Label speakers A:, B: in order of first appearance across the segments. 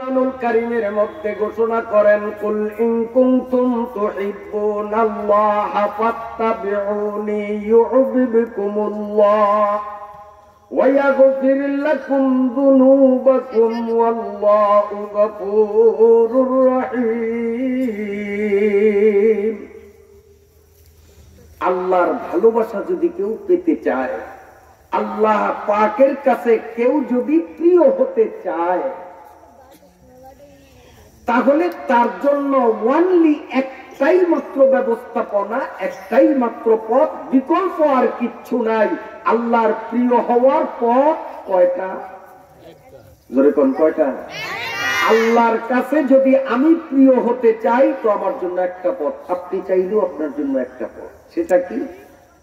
A: কুরআনুল কারীমের মধ্যে ঘোষণা করেন কুল ইন কুনতুম তুহিব্বুনাল্লাহা ফাত্তাবিউনি ইউহিব্বুকুমুল্লাহ ওয়া ইয়াগফির লাকুম যুনুবাকুম ওয়াল্লাহু গফুরুর রহিম। আল্লাহর ভালোবাসা যদি কেউ পেতে চায়, আল্লাহ পাকের কাছে কেউ যদি প্রিয় হতে চায়, তাহলে তার জন্য ওয়ানলি একটাই মাত্র ব্যবস্থাপনা, একটাই মাত্র পথ, বিকল্প আর কিচ্ছু নাই। আল্লাহর প্রিয় হওয়ার পথ কয়টা? জোরে কোন কয়টা? আল্লাহর কাছে যদি আমি প্রিয় হতে চাই তো আমার জন্য একটা পথ, আপনি চাইলেও আপনার জন্য একটা পথ। সেটা কি?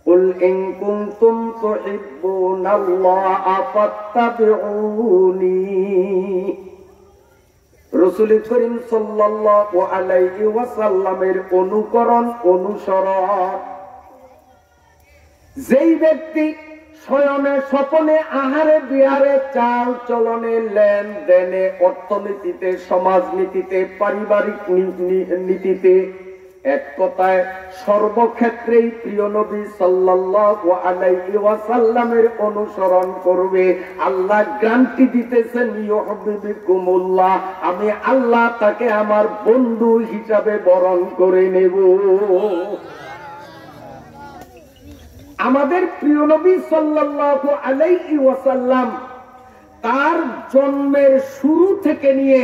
A: কুল ইন কুনতুম তুহিব্বুনাল্লাহা ফাত্তাবিউনি। রাসূল করিম সাল্লাল্লাহু আলাইহি ওয়াসাল্লামের অনুকরণ, অনুসরণ। যেই ব্যক্তি শয়নে স্বপনে আহারে বিহারে চাল চলনে লেনদেনে অর্থনীতিতে সমাজনীতিতে পারিবারিক নীতিতে এক কথায় সর্বক্ষেত্রেই প্রিয় নবী সাল্লাল্লাহু আলাইহি ওয়াসাল্লামের অনুসরণ করবে, আল্লাহ গ্যারান্টি দিতেছেন ইউহিব্বুকুমুল্লাহ, আমি আল্লাহ তাকে আমার বন্ধু হিসাবে বরণ করে নেব। আমাদের প্রিয় নবী সাল্লাল্লাহু আলাইহি ওয়াসাল্লাম তার জন্মের শুরু থেকে নিয়ে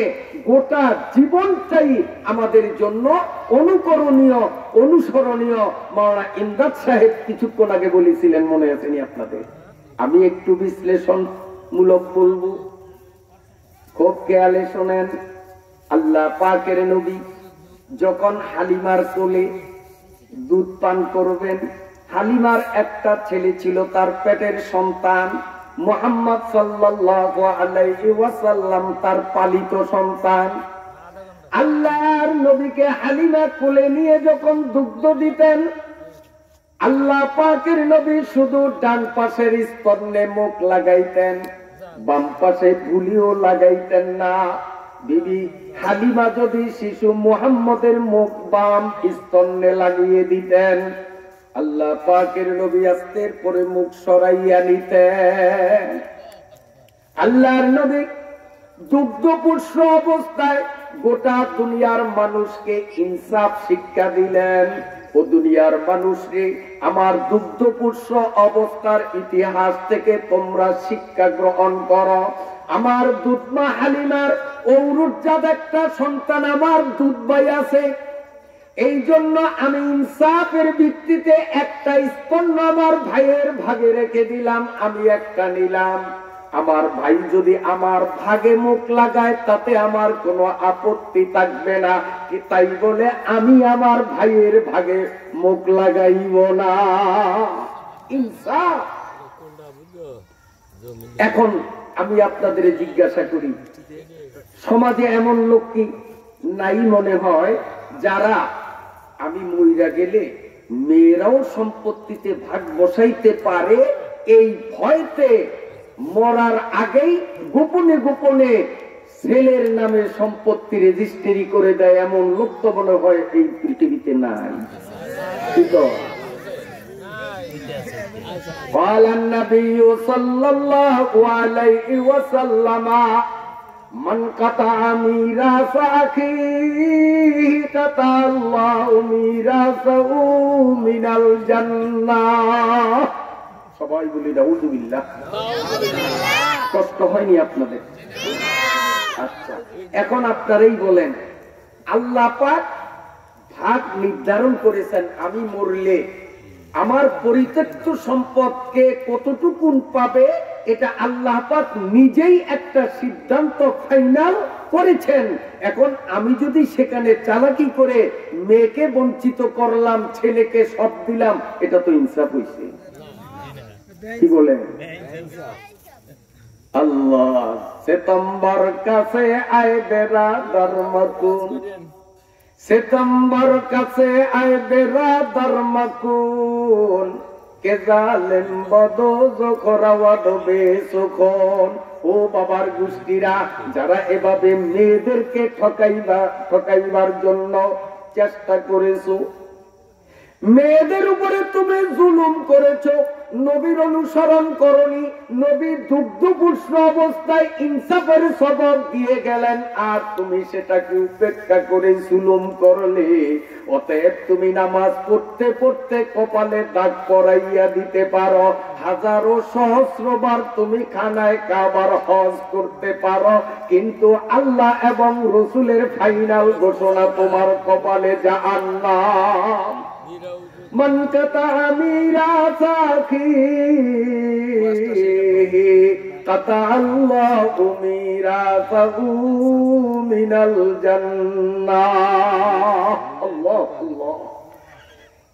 A: গোটা জীবনটাই আমাদের জন্য অনুকরণীয়, অনুসরণীয়। মাওলানা ইমদাদ সাহেব কিছুক্ষণ আগে বলেছিলেন, মনে আছেনি আপনাদের? আমি একটু বিশ্লেষণমূলক বলবো, খুব খেয়ালে শোনেন। আল্লাহ পাকের নবী যখন হালিমার কোলে দুধ পান করবেন, হালিমার একটা ছেলে ছিল, তার পেটের সন্তান। মুহাম্মদ সাল্লাল্লাহু আলাইহি ওয়াসাল্লাম তার পালিত সন্তান। আল্লাহর নবীকে হালিমা কোলে নিয়ে যখন দুগ্ধ দিতেন, আল্লাহ পাকের নবী শুধু ডান পাশের স্তনে মুখ লাগাইতেন, বাম পাশে ভুলিও লাগাইতেন না। বিবি হালিমা যদি শিশু মুহাম্মদের মুখ বাম স্তনে লাগিয়ে দিতেন, আল্লাহ পাকের নবী আস্তের পরে মুখ সরাইয়া নিতেন। আল্লাহর নবী দুগ্ধপুষ্ট অবস্থায় গোটা দুনিয়ার মানুষকে ইনসাফ শিক্ষা দিলেন। ও দুনিয়ার মানুষকে আমার দুগ্ধপুষ্ট অবস্থার ইতিহাস থেকে তোমরা শিক্ষা গ্রহণ করো। আমার দুধমা হালিমার ঔরুজাত একটা সন্তান আমার দুধ ভাই আছে, এই জন্য আমি ইনসাফের ভিত্তিতে একটা স্তন আমার ভাইয়ের ভাগে রেখে দিলাম, আমি একটা নিলাম। আমার ভাই যদি আমার ভাগে মুখ লাগায় তাতে আমার কোনো আপত্তি থাকবে না, কি তাই বলে আমি আমার ভাইয়ের ভাগে মুখ লাগাইব না। ইনসাফ। এখন আমি আপনাদের জিজ্ঞাসা করি, সমাজে এমন লোক কি নাই মনে হয় যারা আমি মইরা গেলে মেয়েরাও সম্পত্তিতে ভাগ বসাইতে পারে, এই ভয়তে মরার আগেই গোপনে গোপনে ছেলের নামে সম্পত্তি রেজিস্ট্রি করে দেয়? এমন লোক তো মনে হয় এই পৃথিবীতে নাই। قال النبي صلى الله عليه وسلم من قطع ميراث أخيه قطع الله ميراثه من الجنة। সবাই বলি নাউযুবিল্লাহ। কষ্ট হয়নি আপনাদের? আচ্ছা, এখন আপনারাই বলেন, আল্লাহ পাক ভাগ নির্ধারণ করেছেন আমি মরলে আমার পরিত্যক্ত সম্পদকে কতটুকু পাবে, এটা আল্লাহ পাক নিজেই একটা সিদ্ধান্ত ফাইনাল করেছেন। এখন আমি যদি সেখানে চালাকি করে মেয়েকে বঞ্চিত করলাম, ছেলেকে সব দিলাম, এটা তো ইনসাফ হইছে? কি বলেন? আল্লাহ সিতম্বর কাছে আয় বেরাদার মকুন, সিতম্বর কাছে আয় বেরাদার মকুন, কে জালেম বদোজখ রাওয়াদ বেসুখন। ও বাবার গোষ্ঠীরা, যারা এভাবে মেয়েদেরকে ঠকাইবার জন্য চেষ্টা করেছো, মেয়েদের উপরে তুমি জুলুম করেছো, নবীর অনুসরণ করনি, নবী দুগ্ধপুষ্ট অবস্থায় ইনসাফের সবক দিয়ে গেলেন, আর তুমি সেটাকে উপেক্ষা করে জুলুম করলে। অতএব তুমি নামাজ পড়তে পড়তে কপালে দাগ পরাইয়া দিতে পারো, হাজারো সহস্রবার তুমি খানায় কাবার হজ করতে পারো, কিন্তু আল্লাহ এবং রসুলের ফাইনাল ঘোষণা তোমার কপালে জাহান্নাম। মান কাতা মিরাসা আখিহি কাতা আল্লাহু মিরাসাহু মিনাল জান্নাহ। আল্লাহ আল্লাহ।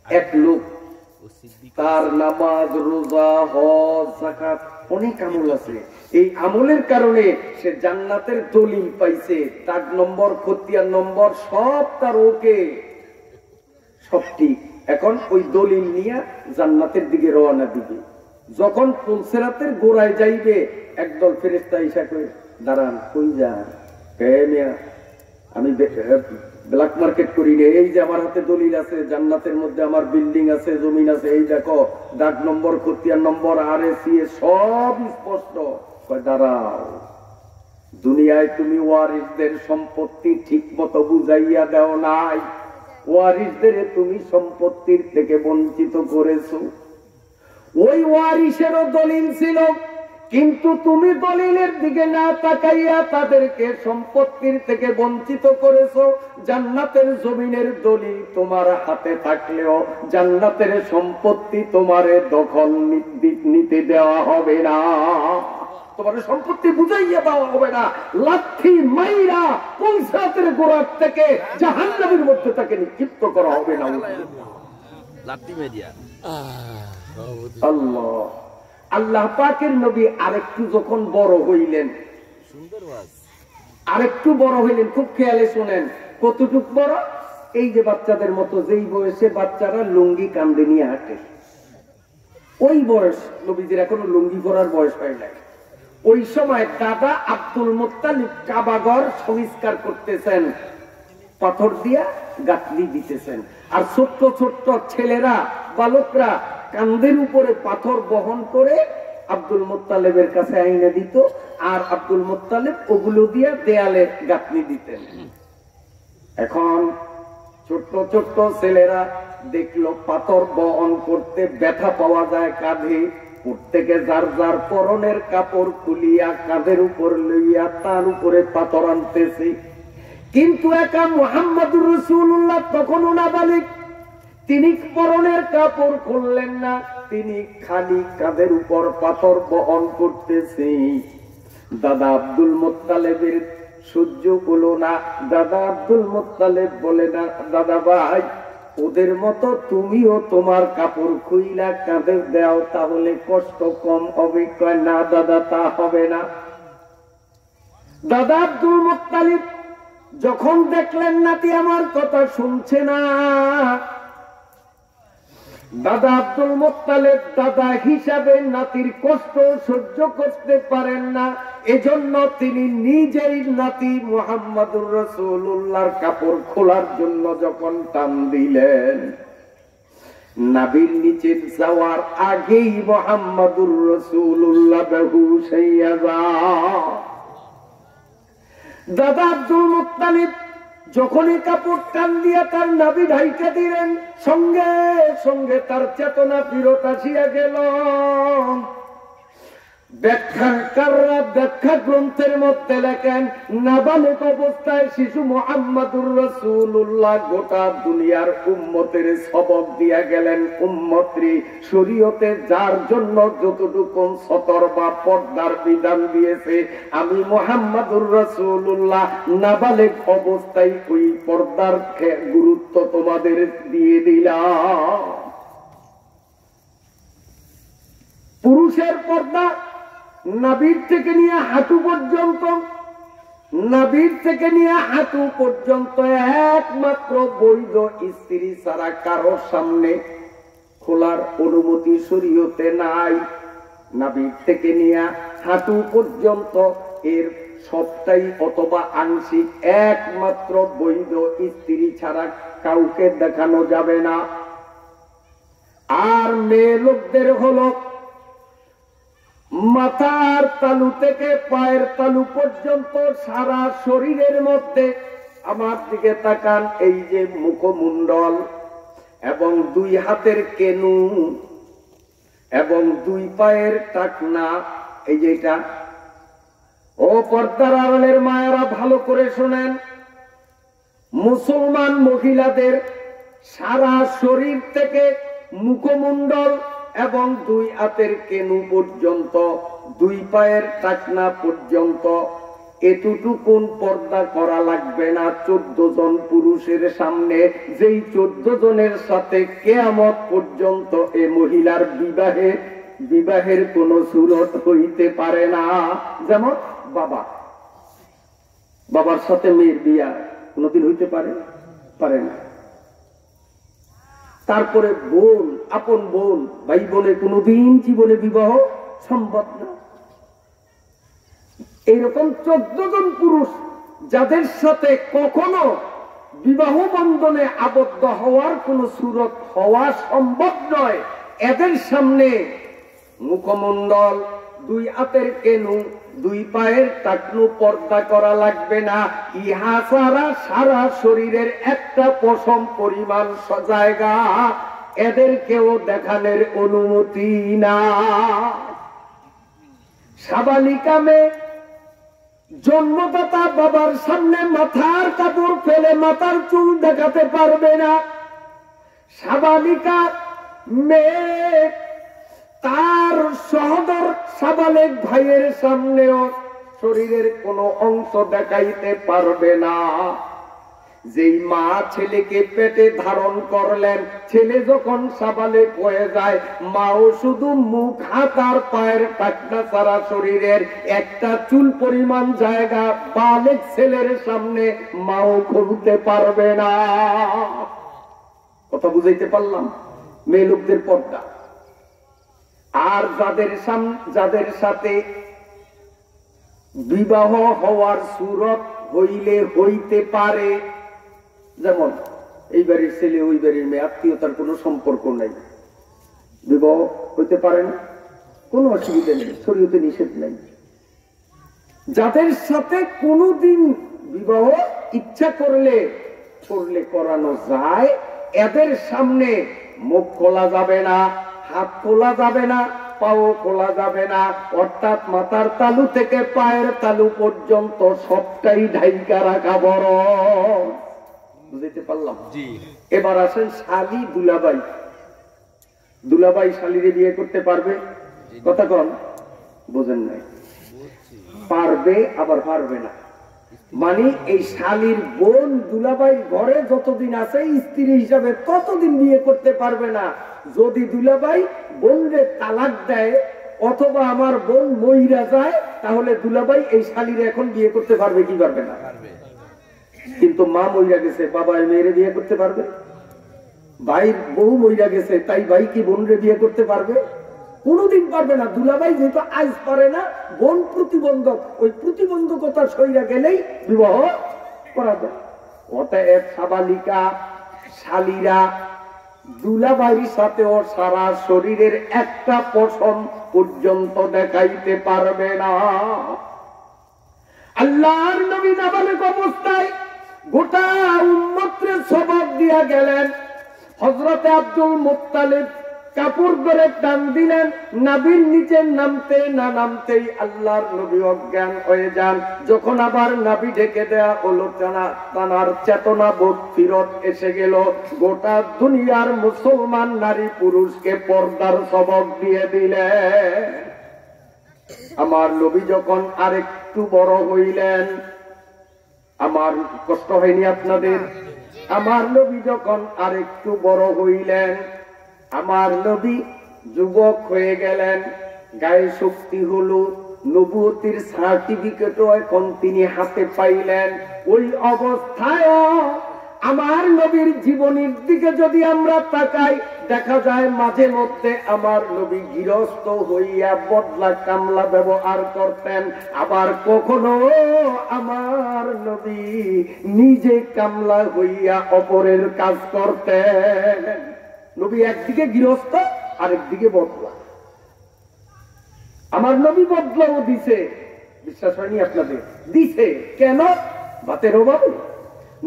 A: এক লোক, তার নামাজ, রোজা, হজ, যাকাত, অনেক আমল আছে, এই আমলের কারণে সে জান্নাতের দলিল পাইছে, তার নম্বর, খতিয়ান নম্বর সব তার ওকে, সব ঠিক। এখন ওই দলিল নিয়ে জান্নাতের দিকে রওনা দিবে। যখন পুলসেরাতের গোড়ায় যাইবে, একদল ফেরেশতা এসে কই, দাঁড়ান, কই যান? আমি ব্ল্যাক মার্কেট করি রে, এই যে আমার হাতে দলিল আছে, জান্নাতের মধ্যে আমার বিল্ডিং আছে, জমিন আছে, এই দেখো দাগ নম্বর, খতিয়ান নম্বর, RSC সব স্পষ্ট। দাঁড়াও, দুনিয়ায় তুমি ওয়ারিসদের সম্পত্তি ঠিক মতো বুঝাইয়া দাও নাই, ওয়ারিসদের তুমি সম্পত্তির থেকে বঞ্চিত করেছো। ওই ওয়ারিসেরও দলিল ছিল, কিন্তু তুমি দলিলের দিকে না তাকাইয়া তাদেরকে সম্পত্তির থেকে বঞ্চিত করেছো। জান্নাতের জমিনের দলিল তোমার হাতে থাকলেও জান্নাতের সম্পত্তি তোমারে দখল নিতে দেওয়া হবে না, তোমার সম্পত্তি বুঝাইয়া দেওয়া হবে না। লাঠি মাইরা পুলসেরাতের গোড়ার থেকে জাহান্নামের মধ্যে তাকে নিক্ষিপ্ত করা হবে না। আল্লাহ আল্লাহ পাকের নবী আরেকটু যখন বড় হইলেন, আরেকটু বড় হইলেন, খুব খেয়ালে শোনেন, কতটুক বড়? এই যে বাচ্চাদের মতো, যেই বয়সে বাচ্চারা লুঙ্গি কান্দে নিয়ে হাঁটে, ওই বয়স নবীজির এখনো লুঙ্গি পরার বয়স হয় নাই। ওই সময় দাদা আব্দুল মুত্তালিব কাবাঘর সংস্কার করতেছেন, পাথর দিয়া গাঁথনি দিতেছেন, আর ছোট্ট ছোট্ট ছেলেরা, বালকরা কাঁধের উপরে পাথর বহন করে আব্দুল মুত্তালিবের কাছে আইনে দিত, আর আব্দুল মুত্তালিব ওগুলো দিয়া দেয়ালে গাঁথনি দিতেন। এখন ছোট্ট ছোট্ট ছেলেরা দেখলো পাথর বহন করতে ব্যথা পাওয়া যায় কাঁধে, প্রত্যেকে যার যার পরনের কাপড় খুলিয়া কাঁধের উপর লইয়া তার উপরে পাথর আনতেছে, কিন্তু একা মুহাম্মদুর রাসূলুল্লাহ তখনও নাবালিগ, তিনি পরনের কাপড় খুললেন না, তিনি খালি কাঁধের উপর পাথর বহন করতেছে। দাদা আব্দুল মুত্তালিবের সহ্য হলো না, দাদা আব্দুল মুত্তালিব বলে, না দাদা ভাই, ওদের মতো তুমিও তোমার কাপড় খুইলা কাঁধে দাও, তাহলে কষ্ট কম হবে। না দাদা, তা হবে না। দাদা আব্দুল মুত্তালিব যখন দেখলেন নাতি আমার কথা শুনছে না, দাদা আব্দুল মুত্তালিব দাদা হিসাবে নাতির কষ্ট সহ্য করতে পারেন না, এজন্য তিনি নিজেই নাতি মুহাম্মদুর রাসূলুল্লাহর কাপড় খোলার জন্য যখন টান দিলেন, নাভির নিচে যাওয়ার আগেই মুহাম্মদুর রাসূলুল্লাহ বেহুশ হইয়া যায়। দাদা আব্দুল মুত্তালিব যখনই কাপড় টান দিয়া তার নাভি ঢাইকা দিলেন, সঙ্গে সঙ্গে তার চেতনা ফিরত আসিয়া গেল। ব্যাখ্যাকাররা ব্যাখ্যা গ্রন্থের মধ্যে লেখেন, নাবালিগ অবস্থায় শিশু মুহাম্মদুর রাসূলুল্লাহ গোটা দুনিয়ার উম্মতের সবক দিয়া গেলেন। উম্মতরি শরীয়তে যার জন্য যতটুকু সতর বা পর্দার বিধান দিয়েছে, আমি মুহাম্মদুর রাসূলুল্লাহ নাবালিগ অবস্থায় ওই পর্দার গুরুত্ব তোমাদের দিয়ে দিলাম। পুরুষের পর্দা নাভির থেকে নিয়ে হাঁটু পর্যন্ত, নাভির থেকে নিয়ে হাঁটু পর্যন্ত একমাত্র বৈধ স্ত্রী ছাড়া কারোর সামনে খোলার অনুমতি শরীয়তে নাই। নাভির থেকে নিয়ে হাঁটু পর্যন্ত এর সবটাই অথবা আংশিক একমাত্র বৈধ স্ত্রী ছাড়া কাউকে দেখানো যাবে না। আর মেয়ে লোকদের হলো মাথার তালু থেকে পায়ের তালু পর্যন্ত সারা শরীরের মধ্যে, আমার দিকে তাকান, এই যে মুখমণ্ডল এবং দুই হাতের কেনু এবং দুই পায়ের টাকনা, এই যে এটা, ও পর্দার আড়ালের মায়েরা ভালো করে শোনেন, মুসলমান মহিলাদের সারা শরীর থেকে মুখমণ্ডল এবং দুই হাতের কেনু পর্যন্ত, দুই পায়ের টাকনা পর্যন্ত এতটুকুন পর্দা করা লাগবে না 14 জন পুরুষের সামনে, যেই 14 জনের সাথে কিয়ামত পর্যন্ত এ মহিলার বিবাহের কোন সুরত হইতে পারে না। যেমন বাবার সাথে মেয়ের বিয়া কোনদিন হইতে পারে না। তারপরে বোন, আপন বোন, ভাই বোনে কোনদিন জীবনে বিবাহ সম্ভব না। এইরকম 14 জন পুরুষ যাদের সাথে কখনো বিবাহ বন্ধনে আবদ্ধ হওয়ার কোন সুরত হওয়া সম্ভব নয়, এদের সামনে মুখমণ্ডল, দুই হাতের কেনু, দুই পায়ের টাকনু পর্দা করা লাগবে না। ইহা ছাড়া সারা শরীরের একটা পশম পরিমাণ জায়গা এদেরকেও দেখানোর অনুমতি না। সাবালিকা মেয়ে জন্মদাতা বাবার সামনে মাথার কাপড় ফেলে মাথার চুল দেখাতে পারবে না। সাবালিকা মেয়ে তার সহোদর সাবালেক ভাইয়ের সামনেও শরীরের কোনো অংশ দেখাইতে পারবে না। যেই মা ছেলেকে পেটে ধারণ করলেন, ছেলে যখন সাবালেক হয়ে যায়, মাও শুধু মুখ, হাত আর পায়ের টাকনা ছাড়া শরীরের একটা চুল পরিমাণ জায়গা বালেক ছেলের সামনে মাও খুলতে পারবে না। কথা বুঝাইতে পারলাম? মেয়ে লোকদের পর্দা। আর যাদের সাথে বিবাহ হওয়ার সুরত হইতে পারে, যেমন এই বাড়ির ছেলে ওই বাড়ির মেয়ে, আত্মীয়তার কোনো সম্পর্ক নাই, বিবাহ হইতে পারে না, কোনো অসুবিধা নেই, শরীয়তে নিষেধ নাই। যাদের সাথে কোনোদিন বিবাহ ইচ্ছা করলে করানো যায়, এদের সামনে মুখ খোলা যাবে না, হাত খোলা যাবে না, পাও খোলা যাবে না, অর্থাৎ মাথার তালু থেকে পায়ের তালু পর্যন্ত সবটাই ঢাইকা রাখা বড়। বুঝতে পারলাম? এবার আসেন শালি দুলাবাই। দুলাবাই শালিরে বিয়ে করতে পারবে? কথা কন, বোঝেন নাই? পারবে, আবার পারবে না। মানে এই শালির বোন দুলাবাই ঘরে যতদিন আছে স্ত্রী হিসাবে ততদিন বিয়ে করতে পারবে না। যদি দুলাবাই বোনরে তালাক দেয় অথবা আমার বোন মইরা যায়, তাহলে দুলাবাই এই শালিরে এখন বিয়ে করতে পারবে কি পারবে না? কিন্তু মা মইরা গেছে, বাবা মেয়েরে বিয়ে করতে পারবে? ভাইয়ের বউ মইরা গেছে, তাই ভাই কি বোনরে বিয়ে করতে পারবে? কোনদিন পারবে না। দুলাভাই যেহেতু আজ পারে না, বোন প্রতিবন্ধক, ওই প্রতিবন্ধকতা সইরা গেলেই বিবাহ করা যায়। অতএব সাবালিকা শালীরা দুলাভাইয়ের সাথেও সারা শরীরের একটা পশম পর্যন্ত দেখাইতে পারবে না। আল্লাহর নবী নাবালেগ অবস্থায় গোটা উম্মতকে সবক দিয়া গেলেন। হযরতে আব্দুল মুত্তালিব কাপড় ধরে টান দিলেন, নাভির নিচে নামতে না নামতেই আল্লাহর নবী অজ্ঞান হয়ে যান। যখন আবার নাভি ঢেকে দেয়া হলো, তানার চেতনা বোধ ফিরত এসে গেল। গোটা দুনিয়ার মুসলমান নারী পুরুষকে পর্দার সবক দিয়ে দিলেন। আমার নবী যখন আরেকটু বড় হইলেন, আমার কষ্ট হয়নি আপনাদের? আমার নবী যখন আরেকটু বড় হইলেন, আমার নবী যুবক হয়ে গেলেন, গায়ে শক্তি হলো, নবুয়তির সার্টিফিকেটও এখন তিনি হাতে পাইলেন। ওই অবস্থায় আমার নবীর জীবনের দিকে যদি আমরা তাকাই, দেখা যায় মাঝে মধ্যে আমার নবী গৃহস্থ হইয়া বদলা কামলা ব্যবহার করতেন, আবার কখনো আমার নবী নিজে কামলা হইয়া অপরের কাজ করতেন। নবী একদিকে গৃহস্থ, আরেকদিকে বদলা। আমার নবী বদলাও দিছে, বিশ্বাস হয়নি আপনাদের? দিছে কেন? ভাতের অভাবে।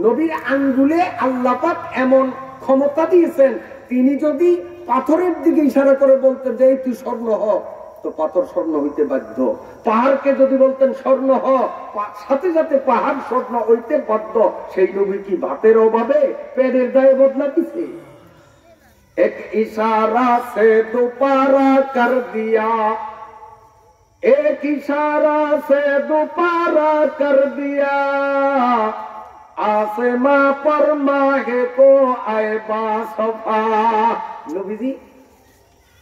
A: নবীর আঙ্গুলে আল্লাহ পাক এমন ক্ষমতা দিয়েছেন, তিনি যদি পাথরের দিকে ইশারা করে বলতেন যে তুই স্বর্ণ হ, তো পাথর স্বর্ণ হইতে বাধ্য। পাহাড়কে যদি বলতেন স্বর্ণ হ, সাথে সাথে পাহাড় স্বর্ণ হইতে বাধ্য। সেই নবী কি ভাতের অভাবে পেটের দায়ে বদলা দিছে? এক ইশারা সে দুপারা কর দিয়া, एक इशारा से दोबारा कर दिया, आसमां पर माहे को आए बासफा। নবীজি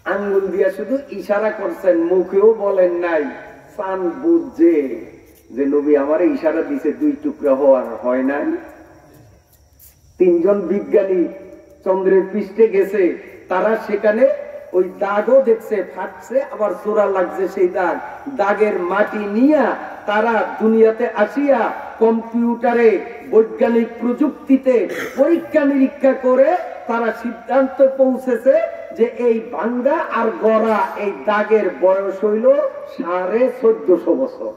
A: আঙ্গুল দিয়া শুধু ইশারা করছেন, মুখেও বলেন নাই। চান বুঝছে যে নবী আমারে ইশারা দিছে, দুই টুকরা হওয়ার হয় নাই। তিনজন বিজ্ঞানী চন্দ্রের পৃষ্ঠে গেছে, তারা সেখানে ওই দাগও দেখছে, ফাটছে, আবার চোরা লাগছে। সেই দাগ, দাগের মাটি নিয়ে তারা দুনিয়াতে আসিয়া কম্পিউটারে বৈজ্ঞানিক প্রযুক্তিতে পরীক্ষা নিরীক্ষা করে তারা সিদ্ধান্ত পৌঁছেছে যে এই ভাঙ্গা আর গড়া এই দাগের বয়স হইল 1450 বছর।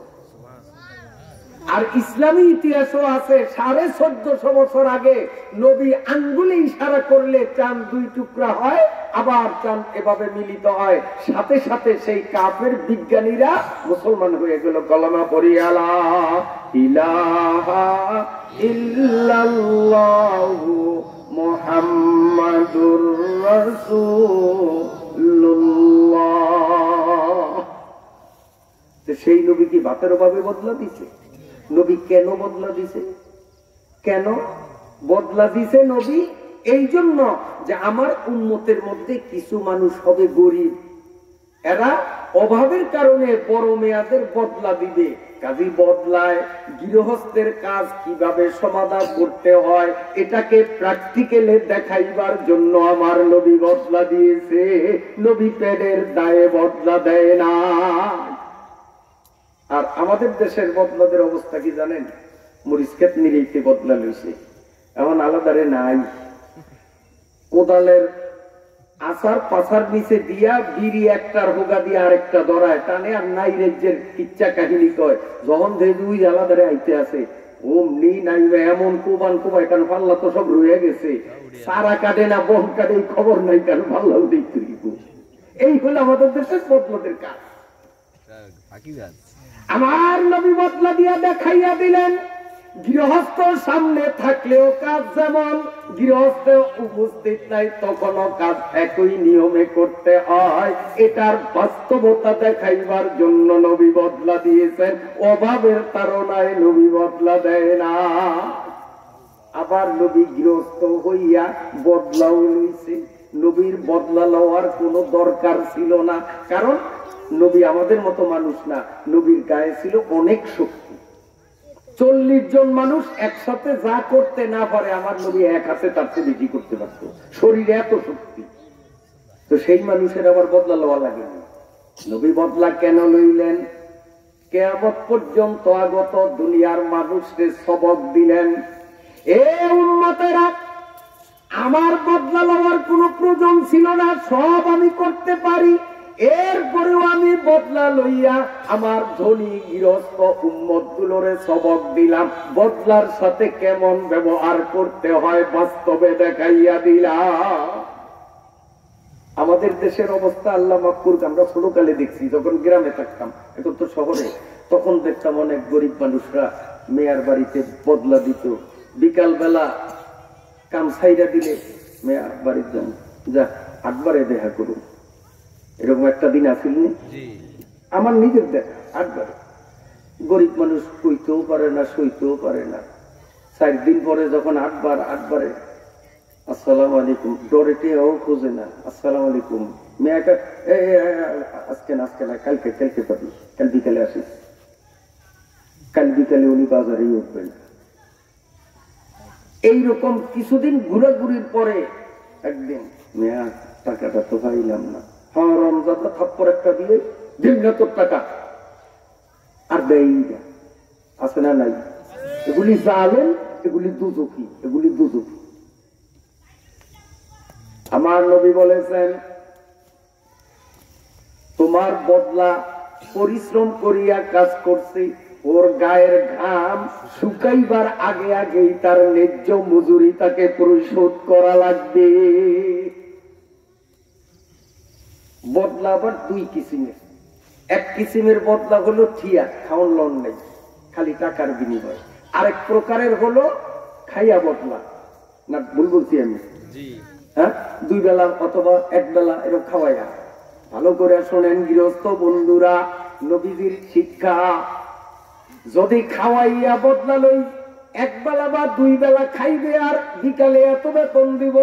A: আর ইসলামী ইতিহাসও আছে 1450 বছর আগে নবী আঙ্গুলে ইশারা করলে চাঁদ দুই টুকরা হয়, আবার চাঁদ এভাবে মিলিত হয়। সাথে সাথে সেই কাফের বিজ্ঞানীরা মুসলমান হয়ে গেল। কলেমা পড়ি লা ইলাহা ইল্লাল্লাহু মুহাম্মাদুর রাসূলুল্লাহ। সেই নবী কি ভাতের অভাবে বদলা দিছে? নবী কেন বদলা দিছে? কেন বদলা দিছে নবী? এই জন্য যে আমার উম্মতের মধ্যে কিছু মানুষ হবে গরিব, এরা অভাবের কারণে বড় মেয়াদের বদলা দিবে। কাজী বদলায় গৃহস্থের কাজ কিভাবে সমাধান করতে হয় এটাকে প্র্যাকটিক্যালে দেখাইবার জন্য আমার নবী বদলা দিয়েছে। নবী পেটের দায়ে বদলা দেয় না। আর আমাদের দেশের বদলাদের অবস্থা কি জানেন? মরিচ ক্ষেত নিরেইতে বদলা লইছে, এমন আলাদারে নাই। কোদালের আসার পাশার নিচে দিয়া বিড়ি একটার হোগা দিয়ে আরেকটা ধরায় টানে, আর নাই রেজ্যের কিচ্ছা কাহিনী কয়। যখন দুই আলাদারে আইতে আছে অমনি নাইবে এমন কোবান কোবাই, কারণ পাল্লা তো সব রয়ে গেছে, সারা কাটে না বন কাটে, খবর নাই, কারণ পাল্লাও দেখতে। এই হলো আমাদের দেশের বদলাদের কাজ। আমার নবী বদলা দিয়া দেখাইয়া দিলেন, গৃহস্থ সামনে থাকলেও কাজ যেমন, গৃহস্থ উপস্থিত নাই তখনও কাজ একই নিয়মে করতে হয়। এটার বাস্তবতা দেখাইবার জন্য নবী বদলা দিয়েছেন। অভাবের তাড়নায় নবী বদলা দেয় না। আবার নবী গৃহস্থ হইয়া বদলাও লইছে। নবীর বদলা লওয়ার কোনো দরকার ছিল না, কারণ নবী আমাদের মতো মানুষ না। নবীর গায়ে ছিল অনেক শক্তি। 40 জন মানুষ একসাথে যা করতে না পারে আমার নবী এক হাতে তার চেয়ে বেশি করতে পারত। শরীরে এত শক্তি, তো সেই মানুষের আবার বদলা লওয়া লাগেনি। নবী বদলা কেন লইলেন? কিয়ামত পর্যন্ত আগত দুনিয়ার মানুষকে সবক দিলেন, এ উম্মতেরা, আমার বদলা লওয়ার কোনো প্রয়োজন ছিল না, সব আমি করতে পারি। এরপরেও আমি বদলা লইয়া আমার ধনী গৃহস্থ উম্মত গুলোরে সবক দিলাম। বদলার সাথে কেমন ব্যবহার করতে হয় বাস্তবে দেখাইয়া দিলাম। আমাদের দেশের অবস্থা আল্লাহ মাফ করুক, আমরা ছোটকালে দেখছি, যখন গ্রামে থাকতাম, এখন তো শহরে, তখন দেখতাম অনেক গরিব মানুষরা মেয়ার বাড়িতে বদলা দিত। বিকাল বেলা কাম ছাইরা দিলে মেয়ার বাড়ির যান, যা আকবারে দেখা করুন। এরকম একটা দিন আসিল, আমার নিজের দেখা। আটবার গরিব মানুষ কইতেও পারে না, সইতেও পারে না। 4 দিন পরে যখন আটবারে আসসালামু আলাইকুম, ডরেটেও খোঁজে না, আসসালামু আলাইকুম, মেয়েটা আজকে না, কালকে পাবি, কাল বিকালে আসিস। কাল বিকালে উনি বাজারেই উঠবেন। এইরকম কিছুদিন ঘোরাঘুরির পরে একদিন মেয়া টাকাটা তো পাইলাম না, হ্যাঁ রমজানটা থাপ্পর একটা দিয়ে দিন না তোর টাকা, আর দেই না, আছে না নাই? এগুলি জালেম, এগুলি দুজকি, এগুলি দুজকি। আমার নবী বলেছেন তোমার বদলা পরিশ্রম করিয়া কাজ করছি, ওর গায়ের ঘাম শুকাইবার আগে আগেই তার ন্যায্য মজুরি তাকে পরিশোধ করা লাগবে। বদলা আবার দুই কিসিমের। এক কিসিমের বদলা হলো ঠিয়া, খাওয়ান লন নেই, খালি টাকার বিনিময়। আরেক প্রকারের হলো খাইয়া বদলা। না ভুল বলছি আমি? হ্যাঁ, দুই বেলা অথবা এক বেলা এরকম খাওয়াইয়া। ভালো করে শোনেন গৃহস্থ বন্ধুরা, নবীজির শিক্ষা, যদি খাওয়াইয়া বদলা লই, এক বেলা বা দুই বেলা খাইবে আর বিকালে এত বেতন দিব,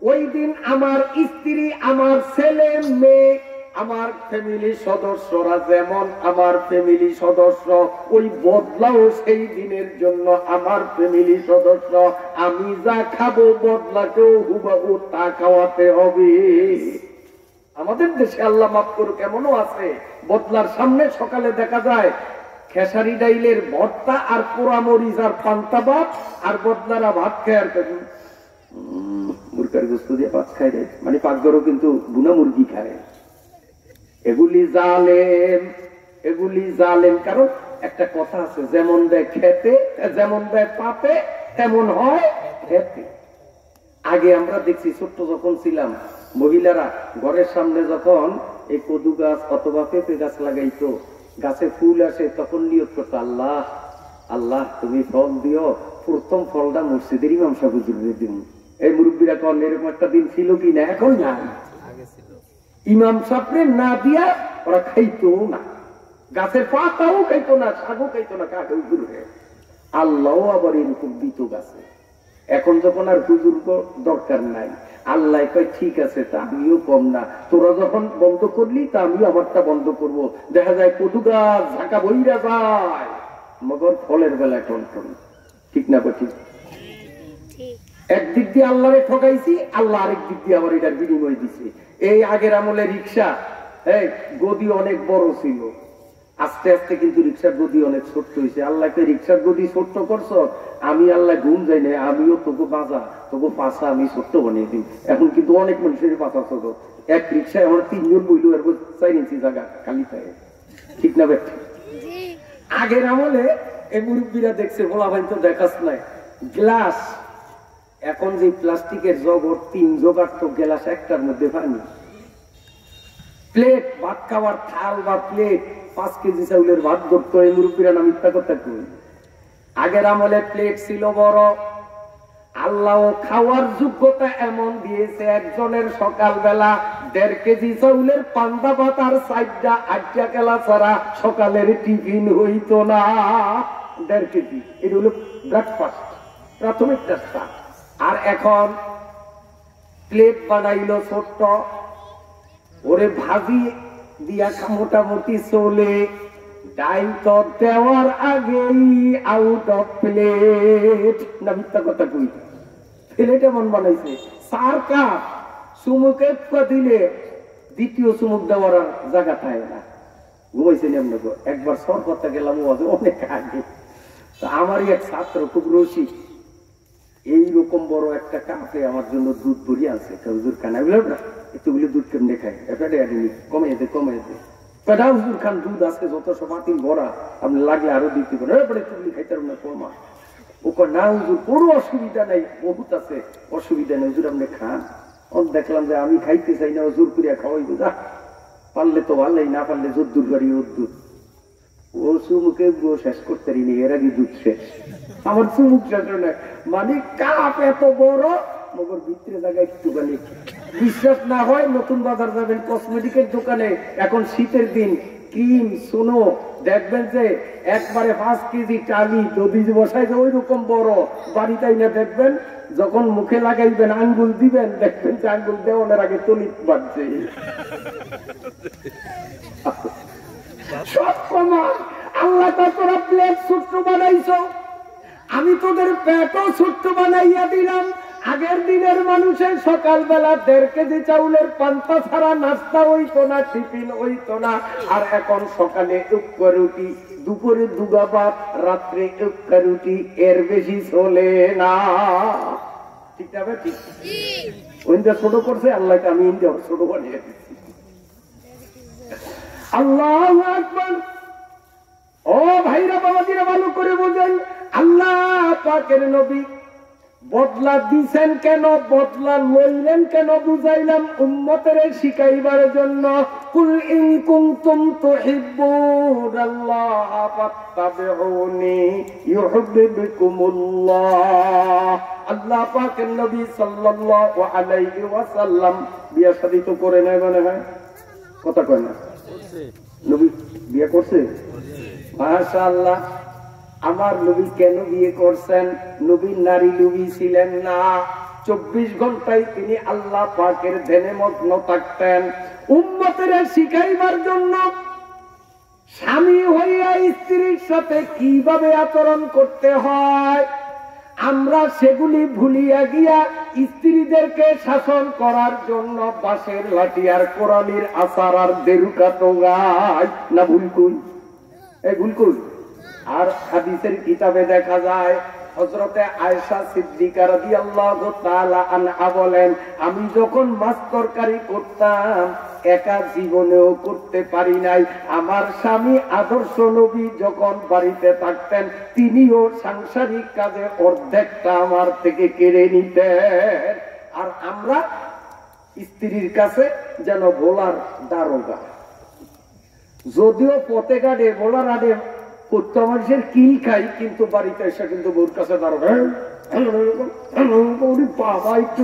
A: ওই দিন আমার স্ত্রী, আমার ছেলে মেয়ে, আমার ফ্যামিলি সদস্যরা যেমন আমার ফ্যামিলি সদস্য, ওই বদলাও সেই দিনের জন্য আমার ফ্যামিলি সদস্য। আমি যা খাবো বদলাকেও হুবহু তা খাওয়াতে হবে। আমাদের দেশে আল্লাহ মাফ করুক এমনও আছে, বদলার সামনে সকালে দেখা যায় খেসারি ডাইলের ভর্তা আর পোড়ামরিচ আর পান্তা ভাত, আর বদলারা ভাত খায় আর মুরগার গোস্ত দিয়ে ভাত খায় রে, মানে পাকঘরও কিন্তু বুনা মুরগি খায়। এগুলি জালেম, এগুলি জালেম। কারণ একটা কথা আছে, যেমন দেয় খেতে, যেমন দেয় পাতে, তেমন হয় খেতে। আগে আমরা দেখছি ছোট্ট যখন ছিলাম, মহিলারা ঘরের সামনে যখন এই কদু গাছ অথবা পেঁপে গাছ লাগাইতো, গাছে ফুল আসে, তখন নিয়ত করতো আল্লাহ আল্লাহ তুমি ফল দিও, প্রথম ফলটা মসজিদের ইমাম সাহেব হুজুরে দিন। এই মুরব্বীরা কন এরকম একটা দিন ছিল কি না? এখন না, ইমাম সাহেব না দিয়া ওরা খাইতো না, গাছের পাতাও খাইতো না, শাকও খাইতো না, কাকে হুজুর। আল্লাহ আবার এরকম দিত গাছে। এখন যখন আর হুজুর দরকার নাই, আল্লাহ কয় ঠিক আছে, তা আমিও কম না, তোরা যখন বন্ধ করলি তা আমিও আমারটা বন্ধ করব। দেখা যায় কদু গাছ ঝাঁকা বইরা যায়, মগর ফলের বেলায় টনটন। ঠিক না? ঠিক। একদিক দিয়ে আল্লাহরে ঠকাইছি, আল্লাহ আরেক দিক দিয়ে আবার এটার বিনিময় দিছে। এই আগের আমলে রিক্সা, এই গদি অনেক বড় ছিল, আস্তে আস্তে কিন্তু রিক্সার গদি অনেক ছোট্ট হয়েছে। আল্লাহকে রিক্সার গদি ছোট্ট করছ, আমি আল্লাহ ঘুম যাই না, আমিও তোকে বাঁচা, তোকে পাশা আমি ছোট্ট বানিয়ে দিই। এখন কিন্তু অনেক মানুষের পাশা ছোট, এক রিক্সায় আমার 3 জন বইল, এরপর 4 ইঞ্চি জায়গা খালি থাকে। ঠিক না বেঠ? আগের আমলে এই মুরব্বীরা দেখছে, বলা ভাই তো দেখাস নাই গ্লাস, এখন যে প্লাস্টিকের জগর 3 জোগাড় তো গ্লাস একটার মধ্যে পানি। প্লেট, ভাত খাওয়ার থাল বা প্লেট 5 কেজি চাউলের ভাত ধরতো এই মুরব্বীরা, না মিথ্যা কথা কই? আগের আমলে প্লেট ছিল বড়। আল্লাহ খাওয়ার যোগ্যতা এমন দিয়েছে, একজনের সকালবেলা 1.5 কেজি চাউলের পান্তা ভাত আর 4টা 8টা কেলা ছাড়া সকালের টিফিন হইতো না। 1.5 কেজি, এটা হলো ব্রেকফাস্ট, প্রাথমিক নাস্তা। আর এখন প্লেট বানাইলো ছোট্ট, ওরে ভাজি দিয়া মোটামুটি চলে, ডাইল তো দেওয়ার আগেই আউট অফ প্লেট। না মিথ্যা কথা কই? প্লেট এমন বানাইছে, 4 কাপ চুমুকে দিলে দ্বিতীয় চুমুক দেওয়ার জায়গা থাকে না। ঘুমাইছেন এমন? একবার সর করতে গেলাম অনেক আগে, আমারই এক ছাত্র খুব রসিক, এইরকম বড় একটা কাপে আমার জন্য দুধ ভরিয়ে আছে। হুজুর খান, এতগুলো দুধ কেমনে খাই, কমে দে কমে দে। হুজুর খান দুধ আছে যত সব আতিল ভরা, আপনি লাগলে আরো দিতে পারেন, এতগুলি খাইতে পারবেন না কমা। ও না হুজুর কোনো অসুবিধা নাই, বহুত আছে, অসুবিধা নেই হুজুর আপনি খান। দেখলাম যে আমি খাইতে চাই না, জোর করিয়া খাওয়াই যা, পারলে তো ভালোই, না পারলে জোর দূর করি দুধ। ও চুমুকে শেষ করতে পারিনি, এর আগে দুধ শেষ। আমার চুমুক শেষ না, মানে কাপ এত বড়, মগর ভিতরে জায়গায় একটুখানি। বিশ্বাস না হয় নতুন বাজার যাবেন, কসমেটিকের দোকানে, এখন শীতের দিন ক্রিম সোনো দেখবেন যে একবারে 5 কেজি টালি যদি বসাই যে ওই রকম বড়, বাড়িটাই না দেখবেন যখন মুখে লাগাইবেন আঙ্গুল দিবেন, দেখবেন যে আঙ্গুল দেওয়ানোর আগে তলিত বাড়ছে। সব কমান আল্লাহ তোরা প্লেট ছোট্ট বানাইছ, আমি তোদের পেটও ছোট্ট বানাইয়া দিলাম, আগের দিনের মানুষের সকালবেলা 1.5 কেজি চাউলের পান্তা ছাড়া নাস্তা হইতো না, টিফিন হইতো না। আর এখন সকালে উক্কা রুটি, দুপুরে দুগা ভাত, রাত্রে উক্কা রুটি, এর বেশি চলে না। ঠিক আছে? ঠিক। ওইটা ছোট করছে আল্লাহকে, আমি ইন্ডিয়া ছোট বানিয়ে দিচ্ছি। আল্লাহু আকবার। ও ভাইরা বাবাজিরা ভালো করে বোঝেন, আল্লাহ পাকের নবী বদলা দিছেন কেন, বদলা লইলেন কেন বুঝাইলাম উম্মতের শিখাইবার জন্য। কুল ইন কুনতুম তুহিব্বুনাল্লাহ ফাত্তাবিউনি ইউহিব্বুকুমুল্লাহ। আল্লাহ পাকের নবী সাল্লাল্লাহু আলাইহি ওয়াসাল্লাম বিয়ে শাদী তো করে নাই মনে হয়, কথা কয় না? নবী বিয়ে করছে? মাশাআল্লাহ। আমার নবী কেন বিয়ে করছেন? নবী নারী লোভী ছিলেন না। 24 ঘন্টায় তিনি আল্লাহ পাকের ধ্যানে মগ্ন থাকতেন। উম্মতের শিখাইবার জন্য স্বামী হইয়া স্ত্রীর সাথে কিভাবে আচরণ করতে হয়, আমরা সেগুলি ভুলিয়া গিয়া স্ত্রীদেরকে শাসন করার জন্য বাঁশের লাঠি আর কোরআনের আচার আর দেরুকা টোগাই না। ভুলকুল এই ভুলকুল। আর হাদিসের কিতাবে দেখা যায় হযরতে আয়েশা সিদ্দিকা রাদিয়াল্লাহু তাআলা আনহা বলেন, আমি যখন মাছ তরকারি করতাম একা জীবনেও করতে পারি নাই। আমার স্বামী আদর্শ নবী যখন বাড়িতে থাকতেন তিনিও সাংসারিক কাজে অর্ধেকটা আমার থেকে কেড়ে নিতেন। আর আমরা স্ত্রীর কাছে যেন বলার দারোগা। যদিও পথে ঘাটে বলার আগে কুত্তা মানুষের কিল খাই, কিন্তু বাড়িতে এসে কিন্তু বউর কাছে দারোগা। বাবা একটু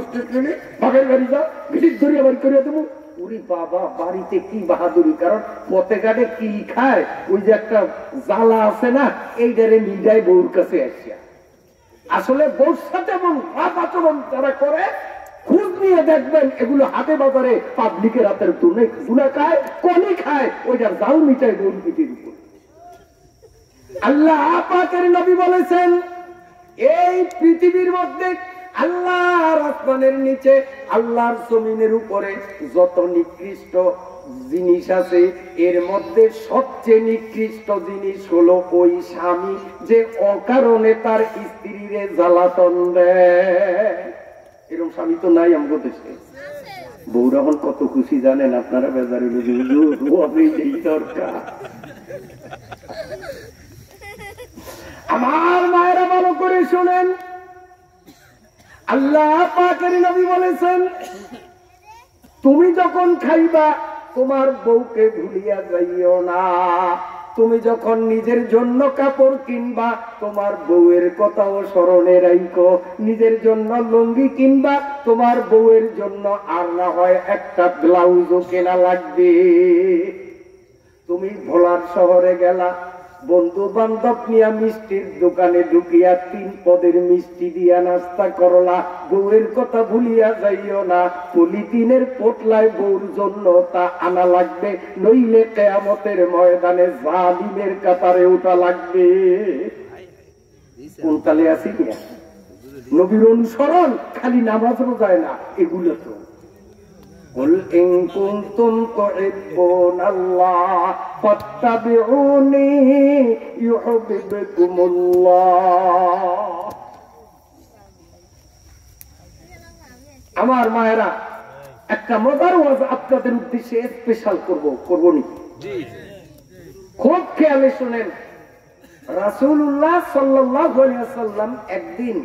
A: বাঘের গাড়ি যা ভিড় ধরিয়া বাড়ি করিয়া দেবো। ওরে বাবা, বাড়িতে কি বাহাদুরি! কারণ পথে ঘাটে কিল খায়, ওই যে একটা জ্বালা আছে না, এইটারে মিডাই বউর কাছে আসিয়া। আসলে বউর সাথে এবং ভাব আচরণ যারা করে খুঁজ নিয়ে দেখবেন এগুলো হাতে বাজারে পাবলিকের হাতের তুলে খায়, কনে খায়, ওইটার জাল মিটায় বউর পিঠের উপর। আল্লাহ পাকের নবী বলেছেন, এই পৃথিবীর মধ্যে আল্লাহর আসমানের নিচে আল্লাহর জমিনের উপরে যত নিকৃষ্ট জিনিস আছে এর মধ্যে সবচেয়ে নিকৃষ্ট জিনিস হলো ওই স্বামী যে অকারণে তার স্ত্রীরে জ্বালাতন দেয়। এরকম স্বামী তো নাই আমাদের দেশে। বউরা এখন কত খুশি জানেন আপনারা? বেজারি দরকার। আমার মায়েরা ভালো করে শোনেন, আল্লাহ পাকের নবী বলেছেন, তুমি যখন খাইবা তোমার বউকে ভুলিয়া যাইও না। তুমি যখন নিজের জন্য কাপড় কিনবা তোমার বউয়ের কথাও স্মরণে রাখো। নিজের জন্য লুঙ্গি কিনবা তোমার বউয়ের জন্য আর না হয় একটা ব্লাউজও কেনা লাগবে। তুমি ভোলার শহরে গেলা, বন্ধু বান্ধব নিয়ে মিষ্টির দোকানে ঢুকিয়া 3 পদের মিষ্টি দিয়া নাস্তা করলা, বউয়ের কথা ভুলিয়া যাইও না। পলিথিনের পোটলায় বউর জন্য তা আনা লাগবে, নইলে কিয়ামতের ময়দানে জালিমের কাতারে ওঠা লাগবে। কোন তালে আছি কিনা? নবীর অনুসরণ খালি নামাজ রোজায় না, এগুলো তো। قل إن كنتم تحبون الله فاتبعوني يحببكم الله। আমার মায়েরা, একটা মজার ওয়াজ আপনাদের উদ্দেশ্যে স্পেশাল করবো নি, খুব খেয়ালে শুনেন। রাসূলুল্লাহ সাল্লাল্লাহু আলাইহি ওয়াসাল্লাম একদিন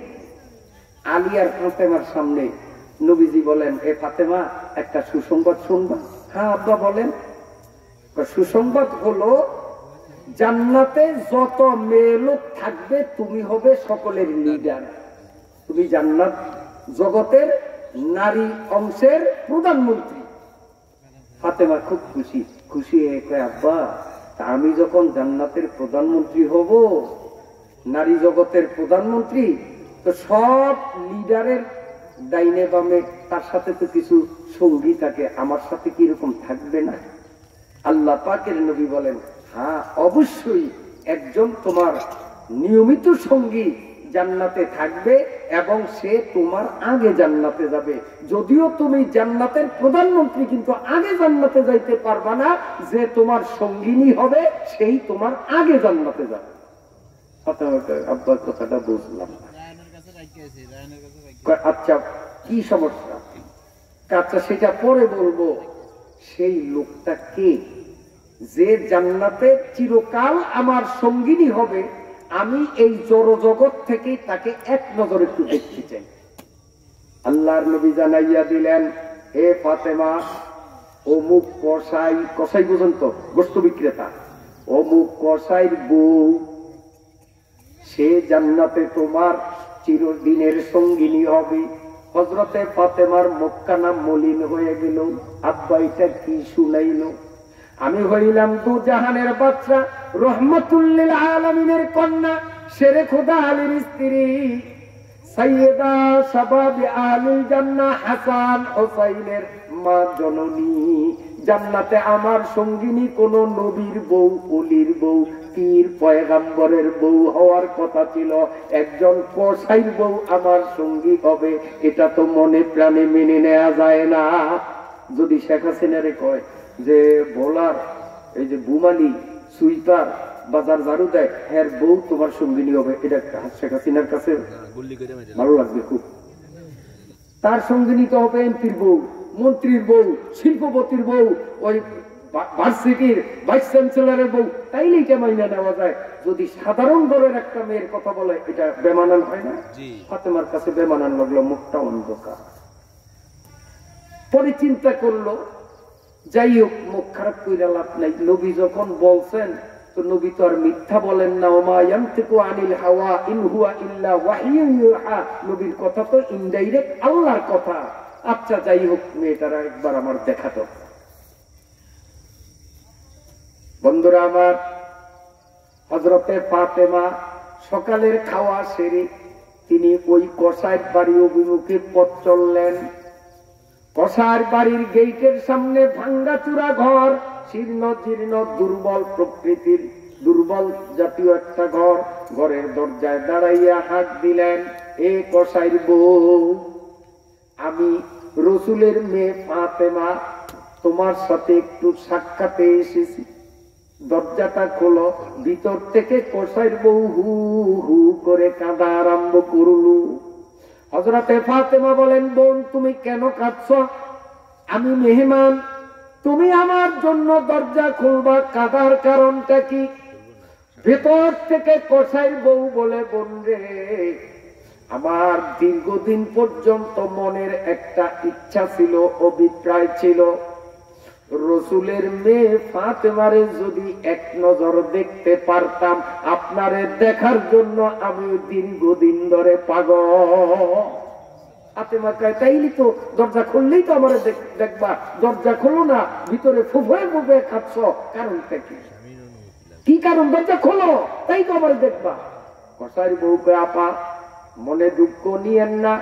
A: আলী আর ফাতেমার সামনে নবীজি বলেন, এ ফাতেমা একটা সুসংবাদ শুনবা? হ্যাঁ আব্বা বলেন। সুসংবাদ হলো জান্নাতে যত মেয়ে লোক থাকবে তুমি হবে সকলের লিডার। তুমি জান্নাত জগতের নারী অংশের প্রধানমন্ত্রী। ফাতেমা খুব খুশি হয়ে কয়, আব্বা আমি যখন জান্নাতের প্রধানমন্ত্রী হব, নারী জগতের প্রধানমন্ত্রী, তো সব লিডারের ডাইনে বামে তার সাথে তো কিছু সঙ্গী থাকে, আমার সাথে কি এরকম থাকবে না? আল্লাহ পাকের নবী বলেন, হ্যাঁ অবশ্যই একজন তোমার নিয়মিত সঙ্গী জান্নাতে থাকবে এবং সে তোমার আগে জান্নাতে যাবে। যদিও তুমি জান্নাতের প্রধানমন্ত্রী, কিন্তু আগে জান্নাতে যাইতে পারবা না। যে তোমার সঙ্গিনী হবে সেই তোমার আগে জান্নাতে যাবে। আব্বার কথাটা বুঝলাম না। আচ্ছা, কি সমস্যা? আচ্ছা, সেটা পরে বলবো। সেই লোকটা কে যে জান্নাতে চিরকাল আমার সঙ্গিনী হবে? আমি এই জড় জগৎ থেকে তাকে এক নজর একটু দেখতে চাই। আল্লাহর নবী জানাইয়া দিলেন, হে ফাতেমা, অমুক কসাই, কসাই বুঝেন তো, গোস্ত বিক্রেতা, অমুক কসাইর বউ, সে জান্নাতে তোমার চিরদিনের সঙ্গিনী হবে। হযরতে ফাতেমার মুখখানা মলিন হয়ে গেল। আব্বা এটা কি শুনাইল? আমি হইলাম দু জাহানের বাচ্চা, রহমাতুল লিল আলামিনের কন্যা, শেরে খোদা আলীর স্ত্রী, সাইয়্যিদা শাবাবি আহলিল জান্নাহ, হাসান হোসাইনের মা জননী। জান্নাতে আমার সঙ্গিনী কোন নবীর বউ, ওলির বউ, পীর পয়গাম্বরের বউ হওয়ার কথা ছিল। একজন কসাইর বউ আমার সঙ্গী হবে, এটা তো মনে প্রাণে মেনে নেওয়া যায় না। যদি শেখ হাসিনারে কয় যে বোলার, এই যে বুমালি, সুইপার, বাজার ঝাড়ু দেয়, হ্যাঁ বউ তোমার সঙ্গিনী হবে, এটা শেখ হাসিনার কাছে ভালো লাগবে খুব। তার সঙ্গিনী তো হবে এমপির বউ, মন্ত্রীর বউ, শিল্পপতির বউ, ওই ভার্সিটির ভাইস চ্যান্সেলরের বউ, তাইলেই কেমাইনা নেওয়া যায়। যদি সাধারণ ঘরের একটা মেয়ের কথা বলে, এটা বেমানান হয় না? ফাতেমার কাছে বেমানান লাগলো, মুখটা অন্ধকার। পরে চিন্তা করলো, যাই হোক, মুখ খারাপ কইরা লাভ নাই। নবী যখন বলছেন, তো নবী তো আর মিথ্যা বলেন না। ওমা ইয়ানতিকু আনিল হাওয়া ইন হুয়া ইল্লা ওয়াহিয়ুন ইউহা। নবীর কথা তো ইনডাইরেক্ট আল্লাহর কথা। আচ্ছা, যাই হোক, মেয়েটারা একবার আমার দেখা দরকার। বন্ধুরা আমার, হযরতে ফাতেমা সকালের খাওয়া সেরে তিনি ওই কসাইর বাড়ি অভিমুখে পথ চললেন। কসার বাড়ির গেটের সামনে ভাঙ্গাচুরা ঘর, শীর্ণ জীর্ণ, দুর্বল প্রকৃতির, দুর্বল জাতীয় একটা ঘর। ঘরের দরজায় দাঁড়াইয়া হাত দিলেন, এ কসাইর বউ, আমি রসুলের মেয়ে ফাতেমা তোমার সাথে একটু সাক্ষাতে এসেছি, দরজাটা খোলো। ভিতর থেকে কসাইর বউ হু হু করে কাঁদা আরম্ভ করলো। হযরতে ফাতেমা বলেন, বোন তুমি কেন কাঁদছো? আমি মেহমান, তুমি আমার জন্য দরজা খুলবা, কাঁদার কারণটা কি? ভেতর থেকে কসাই বউ বলে, বোন রে, আমার দীর্ঘদিন পর্যন্ত মনের একটা ইচ্ছা ছিল, অভিপ্রায় ছিল, রসুলের মেয়ে ফাতেমারে যদি এক নজর দেখতে পারতাম, আপনারে দেখার জন্য আমি দীর্ঘদিন ধরে পাগল। ফাতেমা কয়, তাইলে তো দরজা খুললেই তো আমার দেখবা, দরজা খোলো না, ভিতরে ফুফুয়ে ফুফুয়ে খাচ্ছ, কারণটা কি? কি কারণ? দরজা খোলো, তাই তো আমার দেখবা। কসাই বউ কয়, আপা মনে দুঃখ নিয়েন না,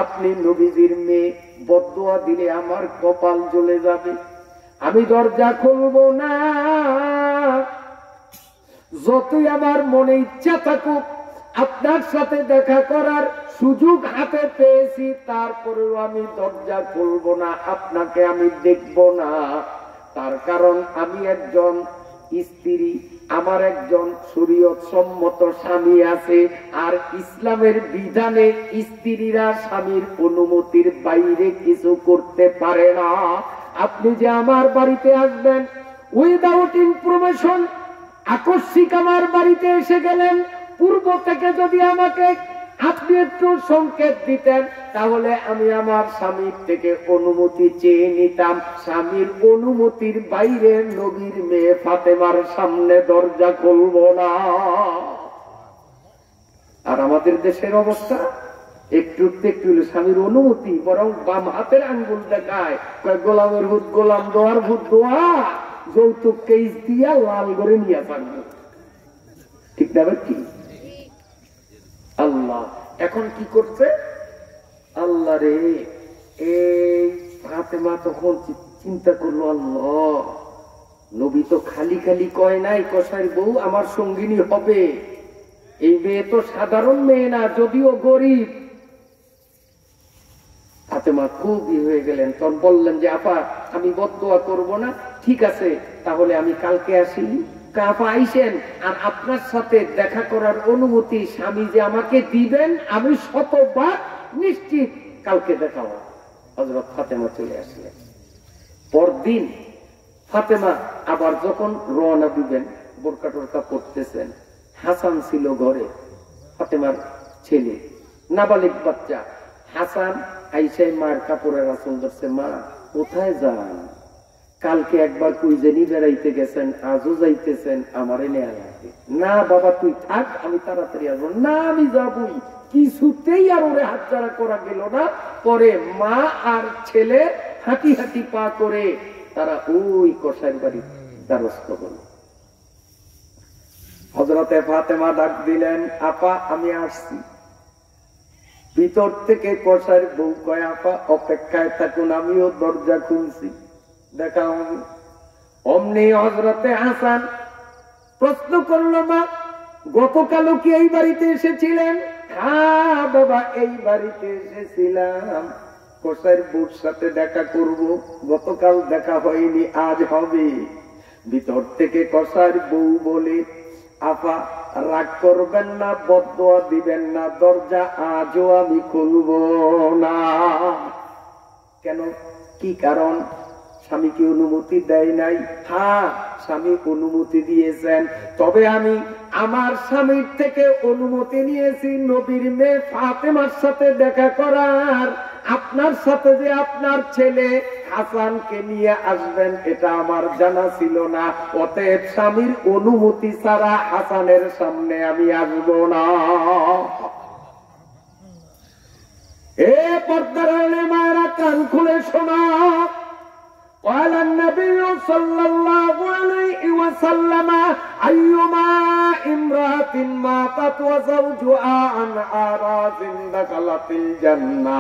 A: আপনি নবীজির মেয়ে, বদদুয়া দিলে আমার কপাল জ্বলে যাবে, আমি দরজা খুলবো না। যতই আমার মনে ইচ্ছা থাকুক আপনার সাথে দেখা করার সুযোগ হাতে পেয়েছি, তারপরেও আমি দরজা খুলবো না, আপনাকে আমি দেখবো না। তার কারণ আমি একজন স্ত্রী, আমার একজন শরীয়ত সম্মত স্বামী আছে, আর ইসলামের বিধানে স্ত্রীরা স্বামীর অনুমতির বাইরে কিছু করতে পারে না। আপনি যে আমার বাড়িতে আসবেন উইদাউট ইনফরমেশন, আকস্মিক আমার বাড়িতে এসে গেলেন, পূর্ব থেকে যদি আমাকে আপনি একটু সংকেত দিতেন, তাহলে আমি আমার স্বামীর থেকে অনুমতি চেয়ে নিতাম। স্বামীর অনুমতির বাইরে নবীর মেয়ে ফাতেমার সামনে দরজা খুলবো না। আর আমাদের দেশের অবস্থা একটু একটু স্বামীর অনুমতি, বরং বাম হাতের আঙ্গুল দেখায়, গোলামের ভূত গোলাম, দোয়ার ভূত দোয়া, যৌতুক কেস দিয়া লাল করে নিয়ে থাকবে। ঠিক না কি? আল্লাহ এখন কি করছে? আল্লাহ রে, এই ফাতেমা তখন চিন্তা করলো, আল্লাহ নবী তো খালি খালি কয় নাই কসাই বউ আমার সঙ্গিনী হবে, এই মেয়ে তো সাধারণ মেয়ে না, যদিও গরিব। ফাতেমা খুবই হয়ে গেলেন, তখন বললেন যে আপা আমি বদদোয়া করব না, ঠিক আছে তাহলে আমি কালকে আসি। আপা আইসেন, আর আপনার সাথে দেখা করার অনুমতি স্বামী যে আমাকে দিবেন আমি শতবার নিশ্চিত কালকে দেখা হবে। হযরত ফাতেমা চলে আসলেন। পরদিন ফাতেমা আবার যখন রওনা দিবেন, বোরকা টোরকা পরতেছেন, হাসান ছিল ঘরে, ফাতেমার ছেলে, নাবালিক বাচ্চা হাসান। আইসাই মায়ের কাপড়ের আঁচল ধরছে, মা কোথায় যান? কালকে একবার কুইজেনি বেড়াইতে গেছেন, আজও যাইতেছেন, আমারে নেয়া লাগে না। বাবা তুই থাক, আমি তাড়াতাড়ি আসবো। না আমি যাবই। কিছুতেই আর ওরে হাতছাড়া করা গেল না। পরে মা আর ছেলে হাঁটি হাঁটি পা করে তারা ওই কসাইয়ের বাড়ি দ্বারস্থ হল। হযরতে ফাতেমা ডাক দিলেন, আপা আমি আসছি। ভিতর থেকে কসাইয়ের বউ কয়, আপা অপেক্ষায় থাকুন, আমিও দরজা খুলছি, দেখা হবে। অমনি হযরতে হাসান প্রশ্ন করলো, মা গতকালও কি এই বাড়িতে এসেছিলেন? হ্যাঁ বাবা এই বাড়িতে এসেছিলাম, কসাইয়ের বউর সাথে দেখা করব। গতকাল দেখা হয়নি, আজ হবে। ভিতর থেকে কসাইয়ের বউ বলে, আপা রাগ করবেন না, বদদোয়া দিবেন না, দরজা আজও আমি খুলব না। কেন, কি কারণ? স্বামী কি অনুমতি দেয় নাই? হ্যাঁ স্বামী অনুমতি দিয়েছেন, তবে আমি আমার স্বামীর থেকে অনুমতি নিয়েছি নবীর মেয়ে ফাতেমার সাথে দেখা করার। আপনার সাথে যে আপনার ছেলে হাসানকে নিয়ে আসবেন এটা আমার জানা ছিল না, অতএব স্বামীর অনুমতি ছাড়া হাসানের সামনে আমি আসবো না। এ পর্দার মায়েরা কান খুলে শোনা। قال النبي صلى الله عليه وسلم أيما امرأة ماتت وزوجها عن أعراض دخلت الجنة।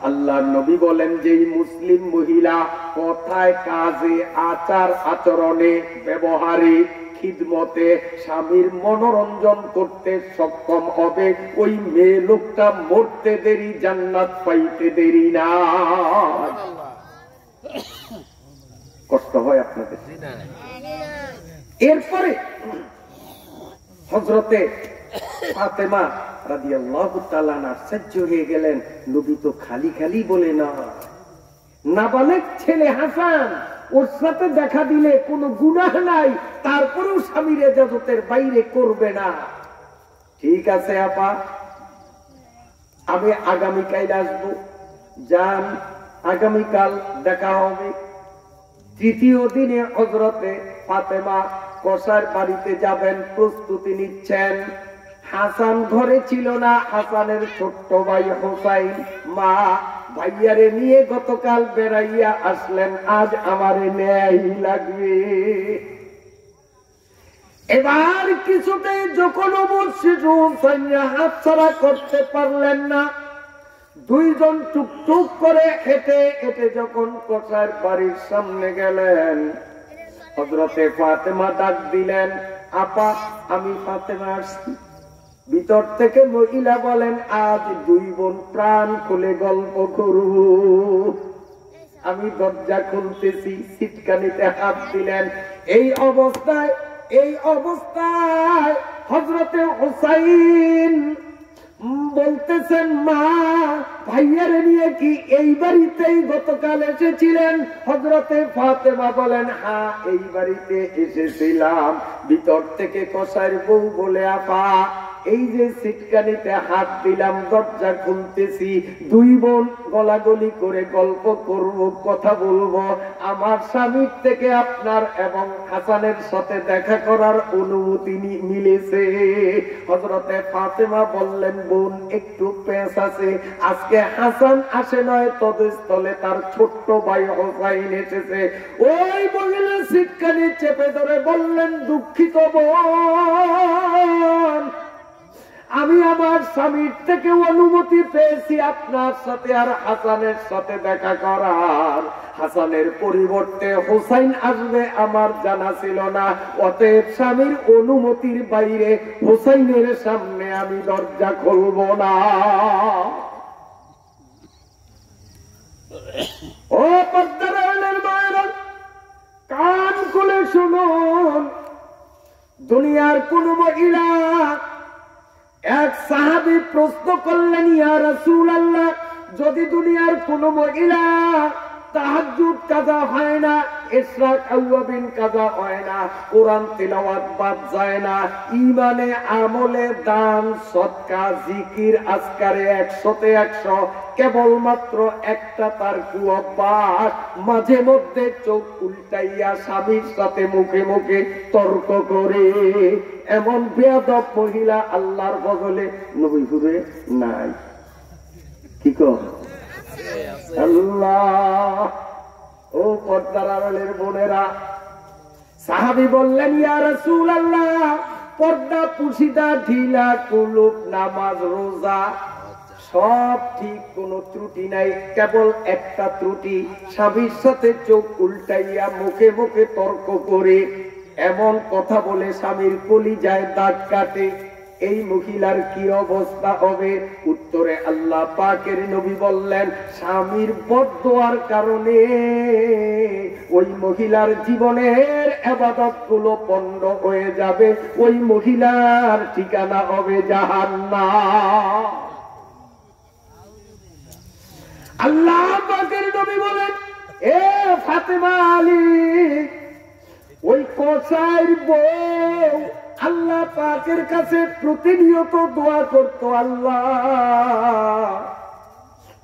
A: আল্লাহর নবী বলেন, যে মুসলিম মহিলা কথায় কাজে আচার আচরণে ব্যবহারে খিদমতে স্বামীর মনোরঞ্জন করতে সক্ষম হবে, ওই মেয়ে লোকটা মরতে দেরি, জান্নাত পাইতে দেরি না। কষ্ট হয় আপনাদের? এরপরে হযরতে ফাতেমা রাদিয়াল্লাহু তাআলা আশ্চর্য হয়ে গেলেন, নবী তো খালি খালি বলে না, নাবালেগ ছেলে হাসান, ওর সাথে দেখা দিলে কোনো গুনাহ নাই, তারপরেও স্বামীর ইজাজতের বাইরে করবে না। ঠিক আছে আপা, আমি আগামীকাল আসবো। যান, আগামীকাল দেখা হবে। তৃতীয় দিনে হযরতে ফাতেমা কসার বাড়িতে যাবেন, প্রস্তুতি নিচ্ছেন। হাসান ঘরে ছিল না, হাসানের ছোট্ট ভাই হোসাইন মা ভাইয়ারে নিয়ে গতকাল বেড়াইয়া আসলেন, আজ আমারে নেয়াই লাগবে। এবার কিছুতে যখন শিশু হাত ছাড়া করতে পারলেন না, দুইজন টুকটুক করে হেঁটে হেঁটে যখন কসার বাড়ির সামনে গেলেন, হযরতে ফাতেমা ডাক দিলেন, আপা আমি ফাতেমা আসছি। ভিতর থেকে মহিলা বলেন, আজ দুই বোন প্রাণ খুলে গল্প করব। আমি দরজা খুলতেছি, সিটকানিতে হাত দিলেন। এই অবস্থায় হযরতে হুসাইন বলতেছেন, মা ভাইয়ার নিয়ে কি এই বাড়িতেই গতকাল এসেছিলেন? হযরতে ফাতেমা বলেন, হ্যাঁ এই বাড়িতে এসেছিলাম। ভিতর থেকে কসাইয়ের বউ বলে, আপা এই যে সিটকানিতে হাত দিলাম, দরজা খুলতেছি, দুই বোন গলাগলি করে গল্প করব, কথা বলবো। আমার স্বামীর থেকে আপনার এবং হাসানের সাথে দেখা করার অনুমতি মিলেছে। হযরতে ফাতেমা বললেন, বোন একটু পেঁচ আছে, আজকে হাসান আসে নয়, তদস্থলে তার ছোট্ট ভাই হোসাইন এসেছে। ওই মহিলা সিটকানি চেপে ধরে বললেন, দুঃখিত বোন, আমি আমার স্বামীর থেকে অনুমতি পেয়েছি আপনার সাথে আর হাসানের সাথে দেখা করার। হাসানের পরিবর্তে হুসাইন আসবে আমার জানা ছিল না, অতএব স্বামীর অনুমতির বাইরে হুসাইনের সামনে আমি দরজা খুলব না। ও পর্দার আড়ালের মায়েরা, কান খুলে শুনুন। দুনিয়ার কোন মহিলা, এক সাহাবী প্রশ্ন করলেন, ইয়া রাসূলুল্লাহ, যদি দুনিয়ার কোন মহিলা তাহাজ্জুদ কাজা হয় না, ইশরাক আওয়াবিন কাজা হয় না, কোরআন তিলাওয়াত বাদ যায় না, ঈমানে আমলে দান সদকা জিকির আজকারে 100তে 100, কেবলমাত্র একটা তার কুঅভ্যাস, মাঝে মধ্যে চোখ উল্টাইয়া স্বামীর সাথে মুখে মুখে তর্ক করে, এমন বেয়াদব মহিলা আল্লাহর বদলে নবীপুরে নাই। কি কর আল্লাহ। ও পর্দার আড়ালের বোনেরা, সাহাবী বললেন, ইয়া রাসূলুল্লাহ, পর্দা পুশিদা ঢিলা কুলুপ নামাজ রোজা সব ঠিক, কোনো ত্রুটি নাই, কেবল একটা ত্রুটি, স্বামীর সাথে চোখ উল্টাইয়া মুখে মুখে তর্ক করে, এমন কথা বলে স্বামীর কলিজায় দাগ কাটে। এই মহিলার কি অবস্থা হবে? উত্তরে আল্লাহ পাকের নবী বললেন, স্বামীর বদদোয়ার কারণে ওই মহিলার জীবনের ইবাদতগুলো পণ্ড হয়ে যাবে, ওই মহিলার ঠিকানা হবে জাহান্নাম। আল্লাহ পাকের নবী বলেন, এ ফাতেমা আলী, ওই কসাইর বউ আল্লাহ পাকের কাছে প্রতিনিয়ত দোয়া করতো, আল্লাহ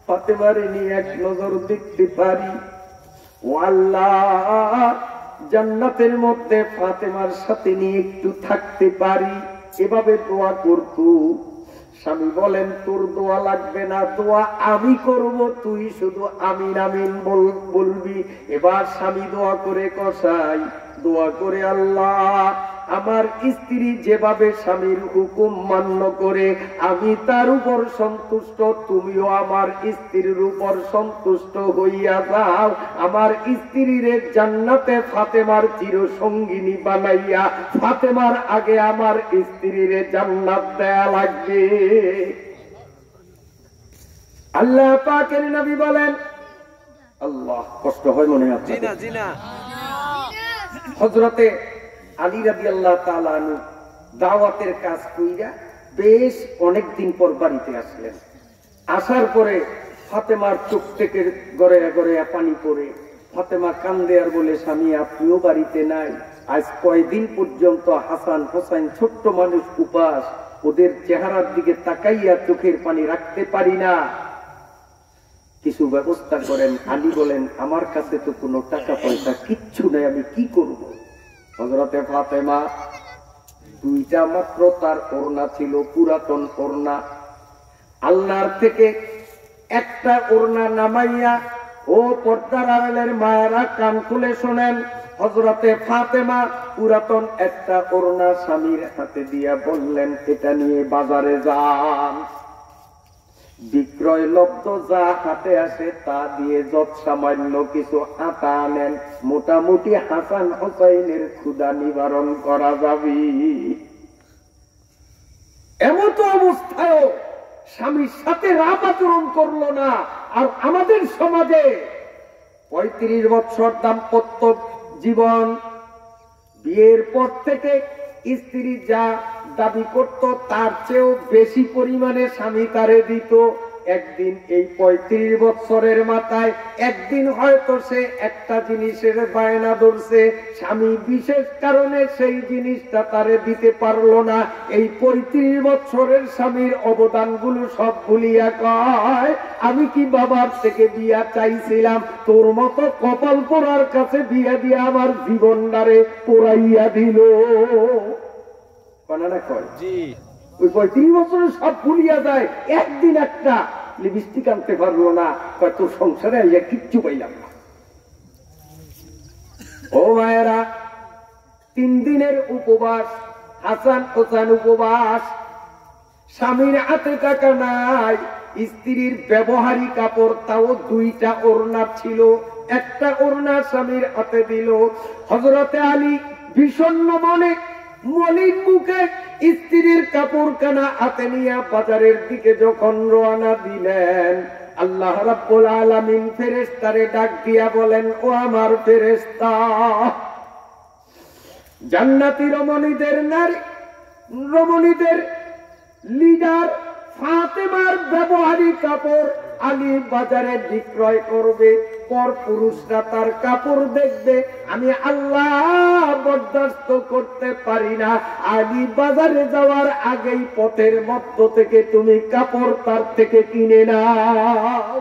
A: ফাতেমারে নিয়ে এক নজর দেখতে পারি, ও আল্লাহ জান্নাতের মধ্যে ফাতেমার সাথে নিয়ে একটু থাকতে পারি, এভাবে দোয়া করতো। স্বামী বলেন, তোর দোয়া লাগবে না, দোয়া আমি করব, তুই শুধু আমিন আমিন বলবি। এবার স্বামী দোয়া করে, কসাই দোয়া করে, আল্লাহ আমার স্ত্রী যেভাবে স্বামীর হুকুম মান্য করে আমি তার উপর সন্তুষ্ট, তুমিও আমার স্ত্রীর উপর সন্তুষ্ট হইয়া যাও। আমার স্ত্রীর জান্নাতে ফাতেমার চিরসঙ্গিনী বানাইয়া ফাতেমার আগে আমার স্ত্রীর জান্নাত দেয়া লাগবে। আল্লাহ পাকের নবী বলেন, আল্লাহ কষ্ট হয় মনে হয় হযরতে আলী রাদিয়াল্লাহু তাআলা আনহু দাওয়াতের কাজ কইরা বেশ অনেকদিন পর বাড়িতে আসলেন। আসার পরে ফাতেমার চোখ থেকে গড়ে গড়ে পানি পড়ে, ফাতেমা কান্দে আর বলে, স্বামী আপনিও বাড়িতে নাই, আজ কয়দিন পর্যন্ত হাসান হোসেন ছোট্ট মানুষ উপাস, ওদের চেহারার দিকে তাকাইয়া চোখের পানি রাখতে পারি না, কিছু ব্যবস্থা করেন। আলী বলেন, আমার কাছে তো কোনো টাকা পয়সা কিচ্ছু নেই, আমি কি করব? হযরতে ফাতেমা দুইটা মাত্র তার ওড়না ছিল, পুরাতন ওড়না, আল্লাহর থেকে একটা ওড়না নামাইয়া, ও পর্দার আড়ালের মায়েরা কান খুলে শোনেন, হযরতে ফাতেমা পুরাতন একটা ওড়না স্বামীর হাতে দিয়া বললেন, এটা নিয়ে বাজারে যান, বিক্রয় লব্ধ যা হাতে আসে তা দিয়ে যত সামান্য কিছু আটা আনেন, মোটামুটি হাসান হোসাইনের ক্ষুধা নিবারণ করা যাবে। এমন তো অবস্থায় স্বামীর সাথে রাত আচরণ করলো না। আর আমাদের সমাজে 35 বছর দাম্পত্য জীবন, বিয়ের পর থেকে স্ত্রী যা দাবি করত তার চেয়েও বেশি পরিমাণে স্বামী তারে দিত। একদিন এই 35 বছরের মাথায় একদিন হয়তো সে একটা জিনিসের বায়না ধরছে, স্বামী বিশেষ কারণে সেই জিনিসটা তারে দিতে পারলো না। এই 35 বছরের স্বামীর অবদানগুলো সব ভুলিয়া কয়, আমি কি বাবার থেকে বিয়া চাইছিলাম, তোর মতো কপাল পোড়ার কাছে বিয়া দিয়ে আমার জীবনটারে পোড়াইয়া দিল। ওই 35 বছরে সব ভুলিয়া যায়, একদিন একটা লিপস্টিক আনতে পারলো না, তোর সংসারে কিচ্ছু পাইলাম না। ও মায়েরা, 3 দিনের উপবাস, হাসান হোসেন উপবাস, স্বামীর হাতে টাকা নাই, স্ত্রীর ব্যবহারিক কাপড় তাও 2টা ওড়না ছিল, একটা ওড়না স্বামীর হাতে দিল। হযরতে আলী বিষণ্ণ মনে মলিন মুখে স্ত্রীর কাপড় কানা হাতে নিয়ে বাজারের দিকে যখন রওনা দিলেন, আল্লাহ রাব্বুল আলামিন ফেরেশতারে ডাক দিয়া বলেন, ও আমার ফেরেশতা, জান্নাতি রমণীদের লিডার ফাতেমার ব্যবহারিক কাপড় আলী বাজারে বিক্রয় করবে, পর পুরুষরা তার কাপড় দেখবে। আমি আল্লাহ বরদাস্ত করতে পারি না, আলী বাজারে যাওয়ার আগেই পথের মধ্য থেকে তুমি কাপড় তার থেকে কিনে নাও।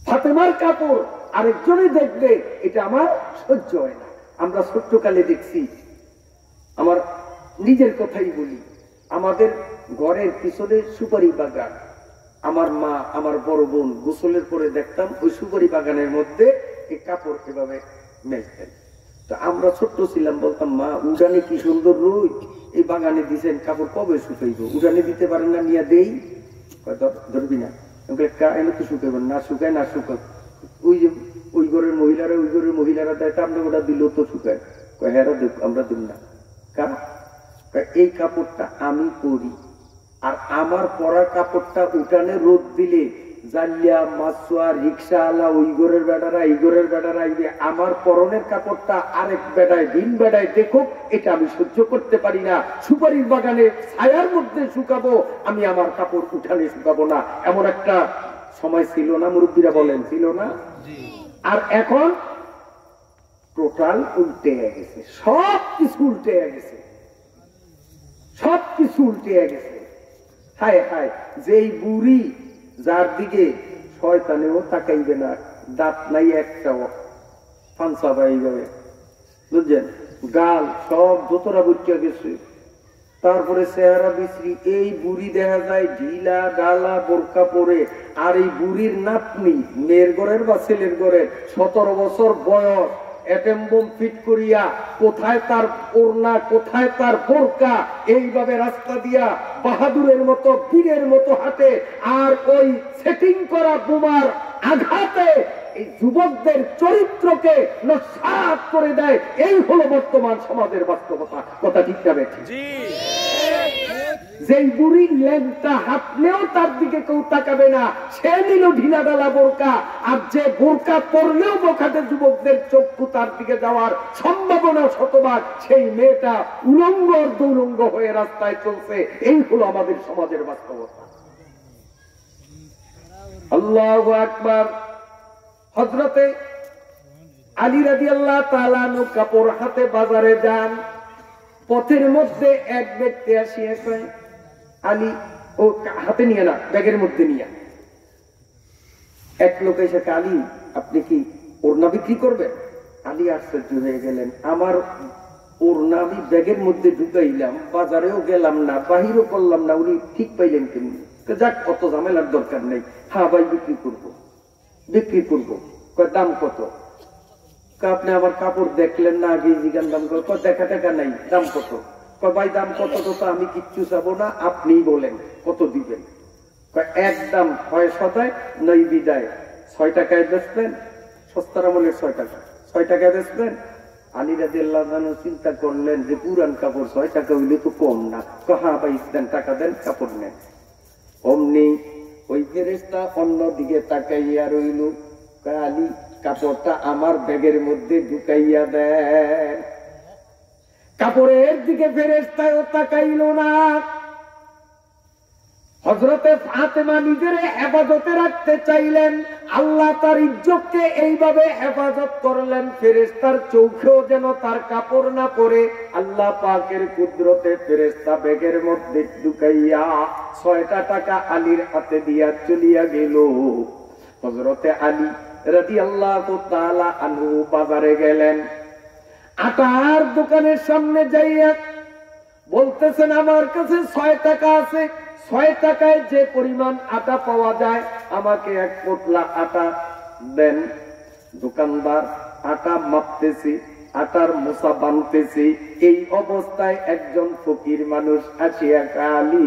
A: ফাতেমার কাপড় আরেকজনে দেখবে, এটা আমার সহ্য হয় না। আমরা ছোট্টকালে দেখছি, আমার নিজের কথাই বলি, আমাদের ঘরের পিছনে সুপারি বাগান, আমার মা আমার বড় বোন গোসলের পরে দেখতাম ওই সুপারি বাগানের মধ্যে এই কাপড় এভাবে মেলতেন। তো আমরা ছোট্ট ছিলাম, বলতাম, মা উড়ানে কি সুন্দর রোদ, এই বাগানে দিছেন, কাপড় কবে শুকাইব? উড়ানে দিতে পারেন না, নিয়ে দেই। ধরবি না, এনে তো শুকাইবেন না, শুকায় না শুকাক, ওই যে ওই ঘরের মহিলারা দেয়, আমরা ওটা দিলেও তো শুকায়। হ্যাঁ আমরা দিব না। এই কাপড়টা আমি পরি, আর আমার পরা কাপড়টা উঠানে রোদ দিলে জালিয়া মাসুয়া রিক্সাওয়ালা ওই ঘরের বেটারা এই ঘরের বেটারা আইবে, আমার পরনের কাপড়টা আরেক বেটায় ভিন বেটায় দেখুক, এটা আমি সহ্য করতে পারি না। সুপারির বাগানে ছায়ার মধ্যে শুকাবো, আমি আমার কাপড় উঠানে শুকাবো না। এমন একটা সময় ছিল না, মুরব্বীরা বলেন, ছিল না? আর এখন টোটাল উল্টে গেছে, সব কিছু উল্টে গেছে, সবকিছু উল্টে গেছে। হায় হায়, যেই বুড়ি যার দিকে শয়তানেও তাকাইবে না, দাঁত নাই একটাও, পাঞ্চা বাইবে, বুঝছেন, গাল সব দোতরা বুঝতে গেছে, তারপরে চেহারা বিশ্রী। এই বুড়ি দেখা যায় ঢিলা ডালা বোরকা পরে, আর এই বুড়ির নাতনি মেয়ের ঘরের বা ছেলের ঘরের 17 বছর বয়স, অ্যাটম বোম ফিট করিয়া কোথায় তার ওড়না কোথায় তার বোরকা, এইভাবে রাস্তা দিয়া বাহাদুরের মতো বীরের মতো হাঁটে, আর ওই সেটিং করা বোমার আঘাতে এই যুবকদের চরিত্রকে নস্যাৎ করে দেয়। এই হলো বর্তমান সমাজের বাস্তবতা। কথা ঠিক না বেঠিক? যেই বুড়ির লেগটা হাঁটলেও তার দিকে কেউ তাকাবে না, সে নিল ঢিলা ডালা বোরকা, আর যে বোরকা পরলেও বোখাতে যুবকদের চক্ষু তার দিকে যাওয়ার সম্ভাবনা শতভাগ, সেই মেয়েটা উলঙ্গ দুলঙ্গ হয়ে রাস্তায় চলছে। এই হলো আমাদের সমাজের বাস্তবতা। আল্লাহু আকবার। হযরতে আলী রাদিয়াল্লাহু তাআলা আনহু কাপড় হাতে বাজারে যান, পথের মধ্যে এক ব্যক্তি আসিয়া কয়, আলী, ও হাতে নিয়ে না, ব্যাগের মধ্যে নিয়ে। এক লোক এসে, আলী আপনি কি ওড়না বিক্রি করবেন? আলী আশ্চর্য হয়ে গেলেন, আমার ওড়না আমি ব্যাগের মধ্যে ঢুকাইলাম, বাজারেও গেলাম না, বাহিরও করলাম না, উনি ঠিক পাইলেন কেমনি? যাক, অত ঝামেলার দরকার নেই। হ্যাঁ ভাই, বিক্রি করবো। দাম কত? আপনি আমার কাপড় দেখলেন না, আগে জিগান দাম কত? দেখা টাকা নাই, দাম কত? ভাই দাম কত? তো আমি কিচ্ছু চাবো না, আপনি বলেন কত দিবেন। একদম হয় সদায় নয় বিদায়। 6 টাকায় বেচবেন? সস্তার আমলের 6 টাকা। 6 টাকায় বেচবেন? আলী রাদিয়াল্লাহু আনহু চিন্তা করলেন যে পুরান কাপড় 6 টাকা হইলে তো কম না। হ্যাঁ ভাই দেন, টাকা দেন, কাপড় নেন। অমনি ওই ফেরেশতা অন্যদিকে তাকাইয়া রইল। আলী, কাপড়টা আমার ব্যাগের মধ্যে ঢুকাইয়া দেন। কাপড়ের দিকে ফেরেশতাও তাকাইল না। হযরতে ফাতেমা নিজের হেফাজতে রাখতে চাইলেন, আল্লাহ তার ইজ্জতকে এইভাবে হেফাজত করলেন, ফেরেশতার চোখেও যেন তার কাপড় না পড়ে। আল্লাহ পাকের কুদরতে ফেরেশতা ব্যাগের মধ্যে ঢুকাইয়া 6টা টাকা আলীর হাতে দিয়া চলিয়া গেল। হযরতে আলী রাদিয়াল্লাহু তাআলা আনহু বাজারে গেলেন, আটার দোকানের সামনে যাইয়া বলতেছেন, আমার কাছে 6 টাকা আছে, 6 টাকায় যে পরিমাণ আটা পাওয়া যায় আমাকে 1 পোটলা আটা দেন। দোকানদার আটা মাপতেছি, আটার মোসা বানতেছি, এই অবস্থায় একজন ফকির মানুষ আসিয়া কালি,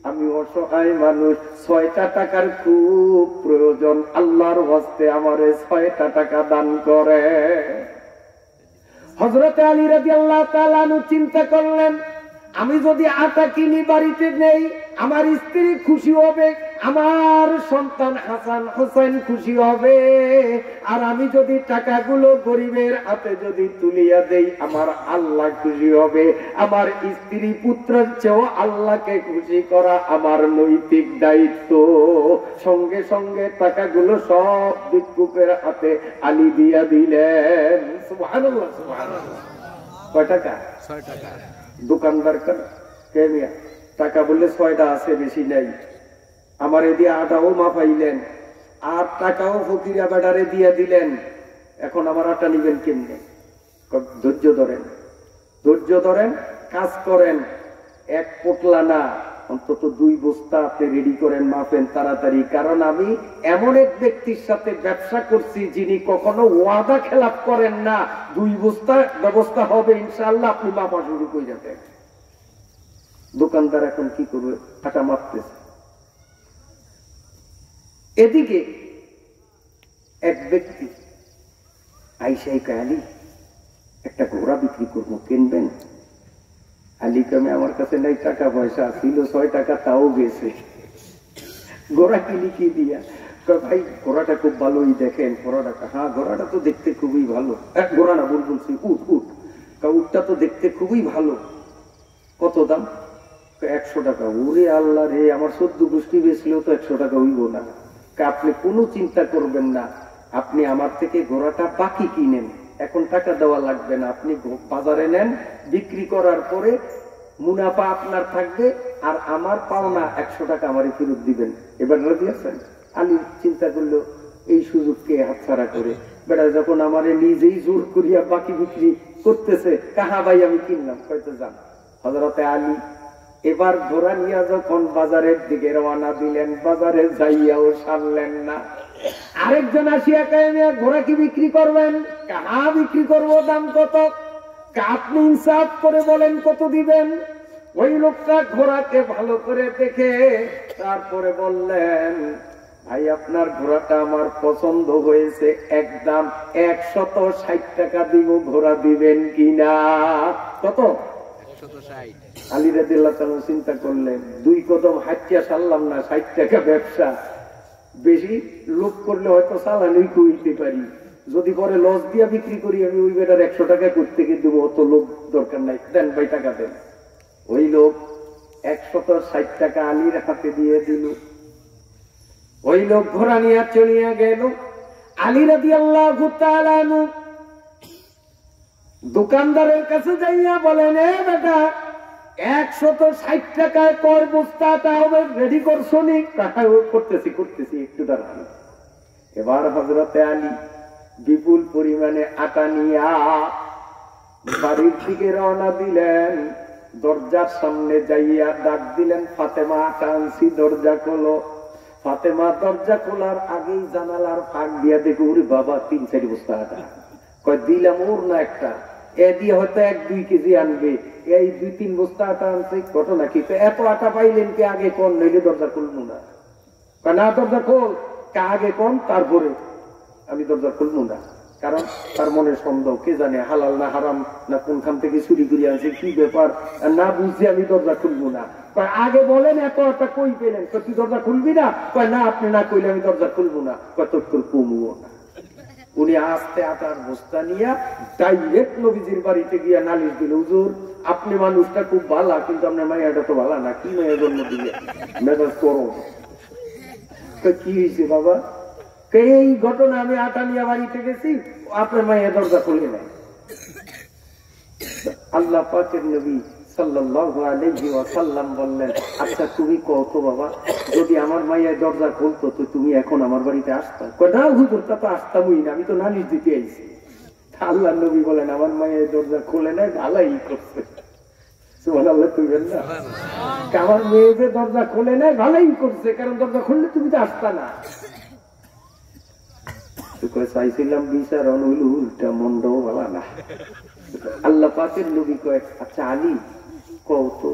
A: আমি অসহায় মানুষ, 6টা টাকার খুব প্রয়োজন, আল্লাহর হস্তে আমারে 6টা টাকা দান করে। হযরত আলী রাদিয়াল্লাহু তাআলা আনহু চিন্তা করলেন, আমি যদি আটা কিনি বাড়িতে নেই, আমার স্ত্রী খুশি হবে, আমার সন্তান হাসান হোসেন খুশি হবে, আর আমি যদি টাকাগুলো গরিবের হাতে যদি তুলিয়া দেই, আমার আল্লাহ খুশি হবে। আমার স্ত্রী পুত্রের চেয়েও আল্লাহকে খুশি করা আমার নৈতিক দায়িত্ব। সঙ্গে সঙ্গে টাকাগুলো সব ভিক্ষুকের হাতে আলী দিয়া দিলেন। সুবহানাল্লাহ, সুবহানাল্লাহ। কয় টাকা? 6 টাকা। দোকানদার কে মিয়া টাকা বললে 6টা আছে, বেশি নাই। আমার এদিকে আটাও মাপাইলেন, আর টাকাও ফকিরা বেডারে দিয়ে দিলেন। এখন আমার আটা নিবেন কেমনে? ধৈর্য ধরেন, ধৈর্য ধরেন, কাজ করেন। 1 পোটলা না, অন্তত 2 বস্তা আপনি রেডি করেন, মাপেন তাড়াতাড়ি। কারণ আমি এমন এক ব্যক্তির সাথে ব্যবসা করছি যিনি কখনো ওয়াদা খেলাপ করেন না। 2 বস্তা ব্যবস্থা হবে ইনশাআল্লাহ, আপনি মাপা শুরু করে যাবেন। দোকানদার এখন কি করবে? টাকা মাপতেছে। এদিকে এক ব্যক্তি আইসাই কালি, একটা ঘোড়া বিক্রি করবো, কিনবেন? আলী কামে আমার কাছে নাই টাকা পয়সা, ছিল 6 টাকা, তাও গেছে। ঘোড়া কিনি কি দিয়া? ভাই ঘোড়াটা খুব ভালোই, দেখেন ঘোড়াটা। হ্যাঁ ঘোড়াটা তো দেখতে খুবই ভালো। ঘোড়া না, বলছি উট। উটটা তো দেখতে খুবই ভালো। কত দাম? 100 টাকা। ওরে আল্লাহ রে, আমার 14 গোষ্ঠী বেচলেও তো 100 টাকা হইব না। আপনি কোনো চিন্তা করবেন না, আপনি আমার থেকে ঘোড়াটা বাকি কিনেন, এখন টাকা দেওয়া লাগবে না। আপনি বাজারে নেন, বিক্রি করার পরে মুনাফা আপনার থাকবে, আর আমার পাওনা 100 টাকা আমারই ফেরত দিবেন। এবার রাজি আছেন? আলী চিন্তা করলো এই সুযোগকে হাতছাড়া করে, বেটা যখন আমারে নিজেই জোর করিয়া বাকি বিক্রি করতেছে, কাহা ভাই আমি কিনলাম, হয়তো যান। হযরতে আলী এবার ঘোড়া নিয়ে যখন বাজারের দিকে রওনা দিলেন, বাজারে যাইয়াও সারলেন না। আরেকজন আসিয়া কয়ে, ঘোড়া কি বিক্রি করবেন? কাহা বিক্রি করবো, দাম কত? আপনি ইনসাফ করে বলেন কত দিবেন? ওই লোকটা ঘোড়াকে ভালো করে দেখে তারপরে বললেন, ভাই আপনার ঘোড়াটা আমার পছন্দ হয়েছে, একদম 160 টাকা দিব, ঘোড়া দিবেন কিনা? কত? 160। আলী রাদিয়াল্লাহু তাআলা চিন্তা করলেন, 2 কদম হাঁটিয়া সারলাম না, 60 টাকা ব্যবসা, বেশি লোক করলে হয়তো চালানি কইতে পারি, যদি পরে লস দিয়া বিক্রি করি আমি ওই বেটার 100 টাকা করতে গিয়ে দেবো, অত লোক দরকার নাই, দেন ভাই টাকা দেন। ওই লোক 160 টাকা আলীর হাতে দিয়ে দিল। ওই লোক ঘোড়া নিয়ে চলিয়া গেল। আলী রাদিয়াল্লাহু তাআলা আনহু দোকানদারের কাছে যাইয়া বলেন, এ বেটা 160 টাকায় কয় বস্তাটা হবে, রেডি করছো নি? করতেছি একটু দাঁড়ান। এবার হযরতে আলী বিপুল পরিমাণে আটা নিয়া বাড়ির দিকে রওনা দিলেন। দরজার সামনে যাইয়া ডাক দিলেন, ফাতেমা আটা আনছি, দরজা খোলো। ফাতেমা দরজা খোলার আগেই জানালার ফাঁক দিয়া দেখো, ওরে বাবা 3-4 বস্তা আটা। কয় দিলাম ওর না একটা, এ দিয়ে হয়তো 1-2 কেজি আনবে, এই 2-3 বস্তা আটা আনছে। ঘটনা কি? এত আটা পাইলেন কি? আগে কোন, নইলে দরজা খুলবো না। না দরজা খোল, আগে কোন, তারপরে আমি দরজা খুলবো না। কারণ তার মনে সন্দেহ, কে জানে হালাল না হারাম, না কোনখান থেকে চুরি করে আনছে, কি ব্যাপার না বুঝছি, আমি দরজা খুলবো না। আগে বলেন এত আটা কই পেলেন? তুই দরজা খুলবি না? না আপনি না কইলে আমি দরজা খুলবো না। তোর কমবো না। উনি আস্তে আটার বস্তা নিয়ে ডাইরেক্ট নবীজির বাড়িতে গিয়া নালিশ দিল, হুজুর আপনি মানুষটা খুব ভালো, কিন্তু আপনার মাইয়াটা তো ভালো না, কি মায়ের জন্ম দিয়ে মেজাজ করো। কি হয়েছে বাবা? এই ঘটনা, আমি আটা নিয়ে বাড়িতে গেছি, আপনার মাইয়া দরজা খুলে নাই। আল্লাহ পাকের নবী সাল্লাল্লাহু আলাইহি ওয়াসাল্লাম বললেন, আচ্ছা তুমি কত বাবা, যদি আমার মাইয়া দরজা খুলতো তো তুমি এখন আমার বাড়িতে আসতা? না হুজুর, তা তো আসতামই না, আমি তো নালিশ দিতে আইছি। আল্লাহ নবী বলেন, আমার মাইয়া দরজা খুলে নাই, ভালোই করছে। সুবহানাল্লাহ, তুইবেন না? আমার মেয়ে যে দরজা খুলে নাই, ভালোই করছে, কারণ দরজা খুললে তুমি তো আসতা না। চাইছিলাম বিচার অনুল উল্টা মন্ডও বলা না। আল্লাহ পাকের নবী কয়, আচ্ছা আলী কও তো,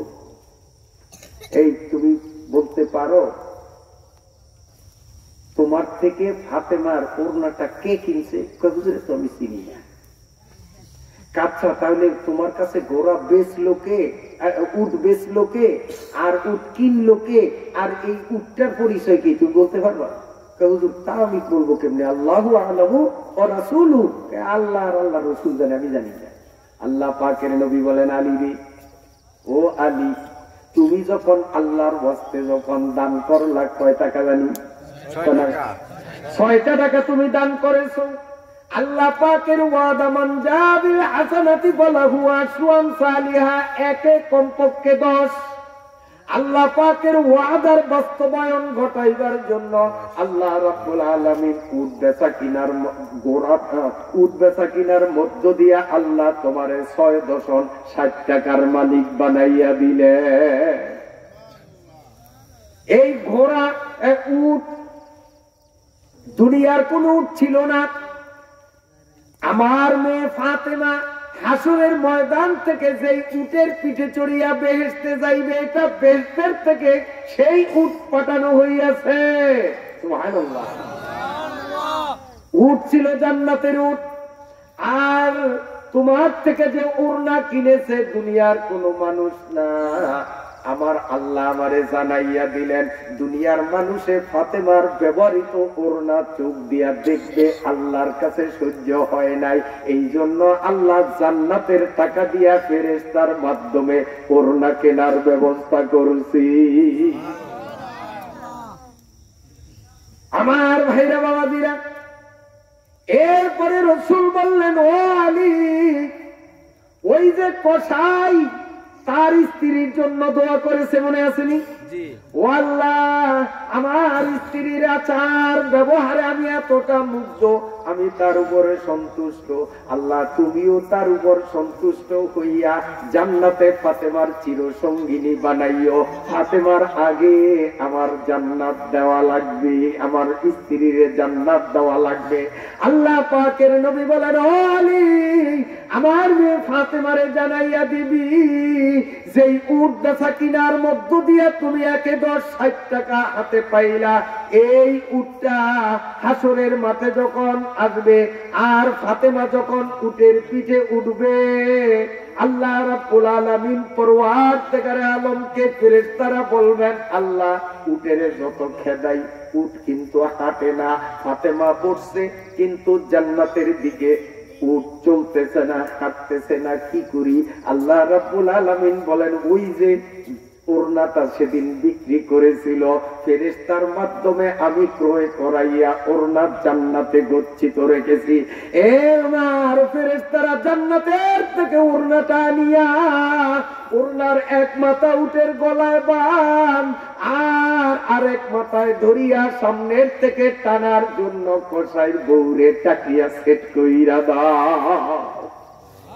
A: এই তুমি বলতে পারো তোমার থেকে ফাতেমার ওড়নাটা কে কিনছে? হুজুর তো আমি চিনি না। আচ্ছা তাহলে তোমার কাছে ঘোড়া বেচলো কে, উট বেচলো কে, আর উট কিনলো কে, আর এই উটটার পরিচয় কি তুমি বলতে পারবা? হুজুর তা আমি বলবো কেমনি? আল্লাহু আ'লামু ওয়া রাসূলুহু, আল্লাহ আর আল্লাহ রাসূল জানে, আমি জানি না। আল্লাহ পাকের নবী বলেন, আলী রে, ও আলী, তুমি যখন আল্লাহর ওয়াস্তে যখন দান করলা কয় টাকা জানি? 6টা টাকা তুমি দান করেছো। আল্লাহ পাকের ওয়াদা, মান জাবিল হাসানাতি ফালাহু আশরু আমসালিহা, একে কমপক্ষে 10। আল্লাহ পাকের ওয়াদার বাস্তবায়ন ঘটাইবার জন্য আল্লাহ রাব্বুল আলামিন উট বেচা কিনার উট বেচা কিনার মধ্য দিয়া আল্লাহ তোমারে 6.60 টাকার মালিক বানাইয়া দিলে। এই ঘোড়া উট দুনিয়ার কোন উট ছিল না। আমার মেয়ে ফাতেমা হাসরের ময়দান থেকে যেই উটের পিঠে চড়িয়া বেহেশতে যাইবে, এটা বেহেশতের থেকে সেই উট পাঠানো হইয়াছে। সুবহানাল্লাহ। উট ছিল জান্নাতের উট। আর তোমার থেকে যে ওড়না কিনেছে দুনিয়ার কোন মানুষ না, আমার আল্লাহ আমারে জানাইয়া দিলেন, দুনিয়ার মানুষে ফাতেমার ব্যবহৃত ওড়না চোখ দিয়া দেখবে, আল্লাহর কাছে সহ্য হয় নাই। এই জন্য আল্লাহ জান্নাতের টাকা দিয়া ফেরেশতার মাধ্যমে ওড়না কেনার ব্যবস্থা করছি। আমার ভাইরা বাবাজিরা, এরপরে রাসূল বললেন, ও আলী, ওই যে কসাই তার স্ত্রীর জন্য দোয়া করেছে, মনে আসেনি? ও আল্লাহ, আমার স্ত্রীর আচার ব্যবহারে আমি এতটা মুগ্ধ, আমি তার উপরে সন্তুষ্ট। আল্লাহ তুমিও তার উপর সন্তুষ্ট হইয়া জান্নাতে ফাতেমার চিরসঙ্গিনী বানাইও। ফাতেমার আগে আমার জান্নাত দেওয়া লাগবে, আমার স্ত্রীর জান্নাত দেওয়া লাগবে। আল্লাহ পাকের নবী বলেন, ও আলী, আমার মেয়ে ফাতেমারে জানাইয়া দিবি, যেই উট বেচা কিনার মধ্য দিয়ে তুমি একে 10-60 টাকা হাতে পাইলা, এই উটটা হাসরের মাঠে যখন আসবে আর ফাতেমা যখন উটের পিঠে উঠবে, আল্লাহ রাব্বুল আলামিন পরওয়ারদিগারে আলমকে ফেরেশতারা বলবেন, আল্লাহ উটের যত খেদাই, উট কিন্তু হাঁটে না, ফাতেমা পড়ছে কিন্তু জান্নাতের দিকে উট চলতেছে না, হাঁটতেছে না, কি করি? আল্লাহ রাব্বুল আলামিন বলেন, ওই যে ওড়নাটা সেদিন বিক্রি করেছিল, ফেরেশতার মাধ্যমে আমি ক্রয় করাইয়া ওড়না জান্নাতে গচ্ছিত রেখেছি। আমার ফেরেশতারা জান্নাতের থেকে ওড়নাটা নিয়া ওড়নার এক মাথা উটের গলায় বান, আর আরেক মাথায় ধরিয়া সামনের থেকে টানার জন্য কসাইর বউরে টাকিয়া সেট কইরা দাও।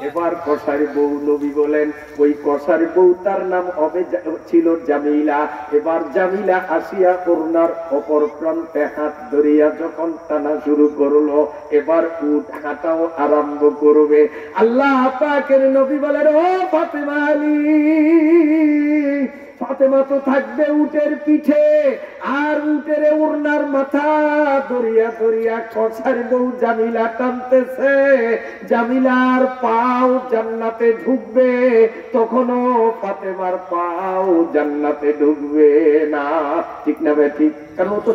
A: এবার কসার বউ, নবী বলেন, ওই কসার বউ তার নাম ছিল জামিলা। এবার জামিলা আসিয়া ওড়নার অপর প্রান্তে হাত ধরিয়া যখন টানা শুরু করলো, এবার উট হাঁটাও আরম্ভ করবে। আল্লাহ পাকের নবী বলেন, ও ফাতেমা আলী, ফাতেমা তো থাকবে উটের পিঠে, আর উটের ওড়নার মাথা ধরিয়া ধরিয়া কসার বউ জামিলা টানতেছে। জামিলার পাও জান্নাতে ঢুকবে, তখনও ফাতেমার পাও জান্নাতে ঢুকবে না। ঠিক না ভাই? ঠিক? কারণ ও তো